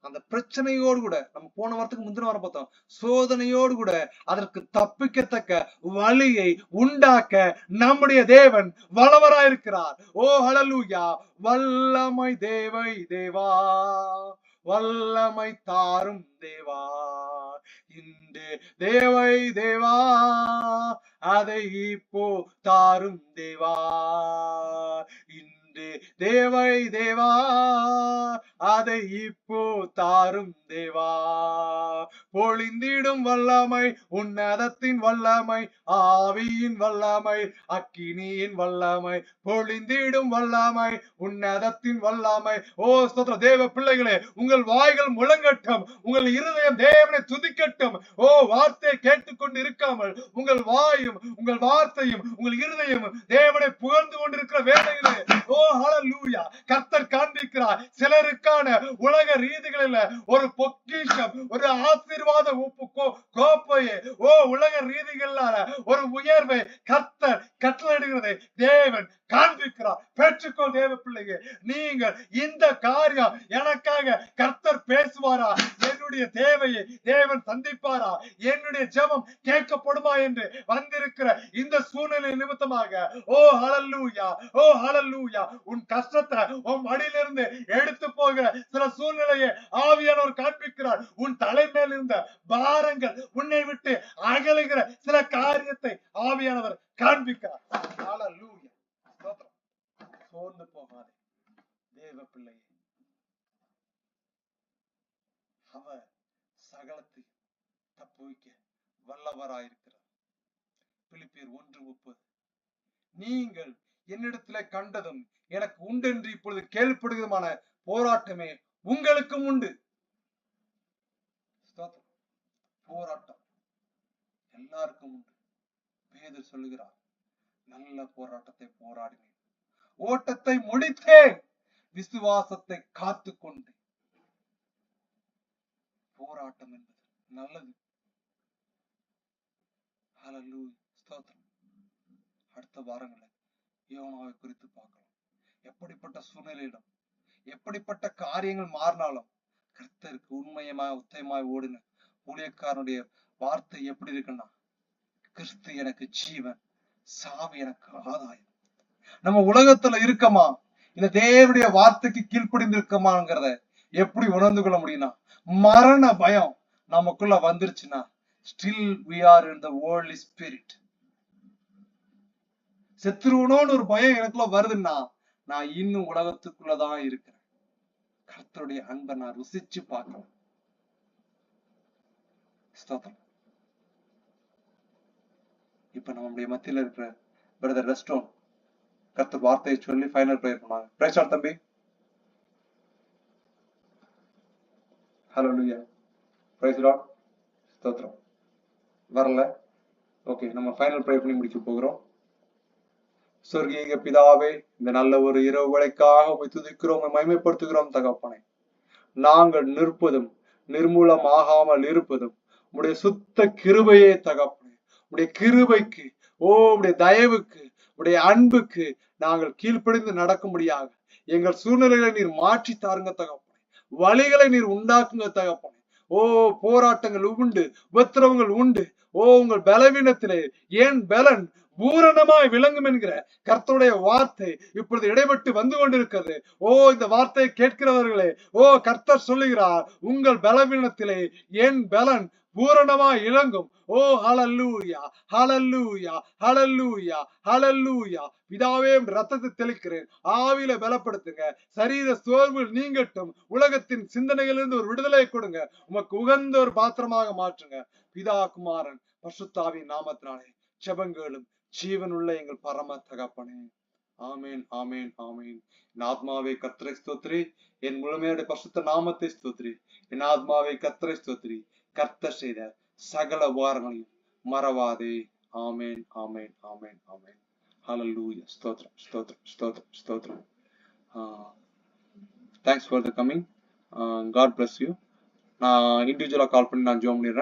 அந்த பிரச்சனையோடு கூட நம்ம போன வாரத்துக்கு முந்தின வாரம் பார்த்தோம், சோதனையோடு கூட அதற்கு தப்பிக்கத்தக்க வழியை உண்டாக்க நம்முடைய தேவன் வல்லவராயிருக்கிறார். ஓ ஹல்லேலூயா. வல்லமை தேவா, வல்லமை தாரும் தேவா, இன்று தேவா அதை இப்போ தாரும் தேவா, இன்று தேவா அதை இப்போ தாரும் தேவா. பொழிந்திடும் வல்லமை, உன்னதத்தின் வல்லமை, ஆவியின் வல்லமை, அக்கினியின் வல்லமை, பொழிந்திடும் வல்லமை, உன்னதத்தின் வல்லமை. ஓ ஸ்தோத்திர. தேவ பிள்ளைகளே, உங்கள் வாய்கள் முழங்கட்டும், உங்கள் இருதயம் தேவனை துதிக்கட்டும். ஓ வார்த்தையை கேட்டுக்கொண்டு இருக்காமல் உங்கள் வாயும் உங்கள் வார்த்தையும் உங்கள் இருதயமும் தேவனை புகழ்ந்து கொண்டிருக்கிற வேளையிலே, ஓ ஹல்லேலூயா, கர்த்தர் காண்பிக்கிறார். சிலருக்கு உனக்கான உலக ரீதிகளில் ஒரு பொக்கிஷம், ஒரு ஆசீர்வாத கோப்பையை, உலக ரீதிகளால ஒரு உயர்வை கர்த்தர் கட்டளையிடுகிறதை தேவன் காண்பிக்கிறார். பெற்றுக்கொள் தேவ பிள்ளையே. நீங்கள் இந்த காரியம் எனக்காக கர்த்தர் பேசுவாரா, என்னுடைய தேவையை தேவன் சந்திப்பாரா, என்னுடைய ஜெபம் கேட்கப்படுமா என்று வந்திருக்கிற இந்த சூழ்நிலை நிமித்தமாக ஹல்லேலூயா, ஹல்லேலூயா, உன் கஷ்டத்தை உன் மடியிலிருந்து எடுத்து போகிற சில சூழ்நிலையை ஆவியானவர் காண்பிக்கிறார். உன் தலைமையில் இருந்த பாரங்கள் உன்னை விட்டு அகலுகிற சில காரியத்தை ஆவியானவர் காண்பிக்கிறார். ஹல்லேலூயா. சோர்ந்து போகாதே தேவ பிள்ளையே. அவர் சகலத்தை தப்புவிக்க வல்லவராயிருக்கிறார். பிலிப்பியர் 1:30. நீங்கள் என்னிடத்திலே கண்டதும் எனக்கு உண்டென்று இப்பொழுது கேள்விப்படுகிறதுமான போராட்டமே உங்களுக்கும் உண்டு. போராட்டம் எல்லாருக்கும் உண்டு. பேதுரு சொல்லுகிறார், நல்ல போராட்டத்தை போராடினேன், ஓட்டத்தை முடித்தேன், விசுவாசத்தை காத்து கொண்டேன். போராட்டம் என்பது நல்லது. ஹல்லேலூயா, ஸ்தோத்திரம். அடுத்த வாரங்களை யோனாவை குறித்து பார்க்கலாம். எப்படிப்பட்ட சூழ்நிலையிலும் எப்படிப்பட்ட காரியங்கள் மாறினாலும் கர்த்தருக்கு உண்மையமாய் உத்தயமாய் ஓடின ஊழியக்காரனுடைய வார்த்தை எப்படி இருக்குன்னா, கிறிஸ்து எனக்கு ஜீவன், சாவு எனக்கு ஆதாயம். நம்ம உலகத்துல இருக்கமா, இந்த தேவனுடைய வார்த்தைக்கு கீழ்ப்படிந்திருக்கமாங்கிறத எப்படி உணர்ந்து கொள்ள முடியும்னா, மரண பயம் நமக்குள்ள வந்துருச்சுன்னா, still we are in the worldly spirit. செத்துருவனோன்னு ஒரு பயம் எனக்குள்ள வருதுன்னா, நான் இன்னும் உலகத்துக்குள்ளதான் இருக்கிறேன். கர்த்தருடைய அன்பை நான் ருசிச்சு பார்க்கலாம். இப்ப நம்முடைய மத்தியில இருக்கிற பிரதர் ரெஸ்டோன் கர்த்தர் வார்த்தையை சொல்லி ஃபைனல் பிரேயர் பண்ணாங்க. பிரைஸ் லார்ட் தம்பி. ஹல்லேலூயா, பிரைஸ் லார்ட், ஸ்தோத்திரம். வரல, ஓகே, நம்ம ஃபைனல் பிரேயர் பண்ணி முடிக்க போகிறோம். சொர்க்கீக பிதாவே, இந்த நல்ல ஒரு இரவு வேளைக்காக உம்மை துதிக்கிறோம், உம்மை மகிமைப்படுத்துகிறோம் தகப்பனே. நாங்கள் நிற்பதும் நிர்மூலமாகாமல் இருப்பதும் உம்முடைய சுத்த கிருபையே தகப்பனே. உம்முடைய கிருபைக்கு, உம்முடைய தயவுக்கு, உடைய அன்புக்கு நாங்கள் கீழ்ப்படிந்து நடக்கும்படியாக எங்கள் சூழ்நிலைகளை நீர் மாற்றி தாருங்க தகப்பனே. வழிகளை நீர் உண்டாக்குங்க தகப்பனே. போராட்டங்கள் உண்டு, உபத்திரவங்கள் உண்டு. உங்கள் பலவீனத்திலே ஏன் பலன் பூரணமாய் விளங்கும் என்கிற கர்த்தருடைய வார்த்தை இப்பொழுது இடைப்பட்டு வந்து கொண்டிருக்கிறது. இந்த வார்த்தையை கேட்கிறவர்களே, கர்த்தர் சொல்லுகிறார், உங்கள் பலவீனத்திலே என் பலன் பூரணமாய் இளங்கும். ஹல்லேலூயா, ஹல்லேலூயா, ஹல்லேலூயா, ஹல்லேலூயா. பிதாவே, ரத்தத்தை தெளிக்கிறேன், ஆவியில பலப்படுத்துங்க, சரீர சோர்வு நீங்கட்டும், உலகத்தின் சிந்தனைகளிலிருந்து ஒரு விடுதலை கொடுங்க, உமக்கு உகந்த ஒரு பாத்திரமாக மாற்றுங்க. பிதா, குமாரன், பரிசுத்தாவின் நாமத்தினாலே ஜெபங்களும் ஜீவனுள்ள எங்கள் பரம தகப்பனே. ஆமேன், ஆமேன், ஆமேன். என் ஆத்மாவை கர்த்தரை ஸ்தோத்திரி, என் முழுமையோட பரிசுத்த நாமத்தை ஸ்தோத்திரி. என் ஆத்மாவை கர்த்தரை ஸ்தோத்திரி, கர்த்தர் செய்த சகல உபகாரங்களையும் மறவாதே. ஆமேன், ஆமேன், ஆமேன், ஆமேன். ஹல்லேலூயா, ஸ்தோத்திரம், ஸ்தோத்திரம், ஸ்தோத்திரம், ஸ்தோத்திரம். Thanks for the coming. God bless you. நான் இண்டிவிஜுவலா கால் பண்ணி நான் ஜெபம் பண்ணிடுறேன்.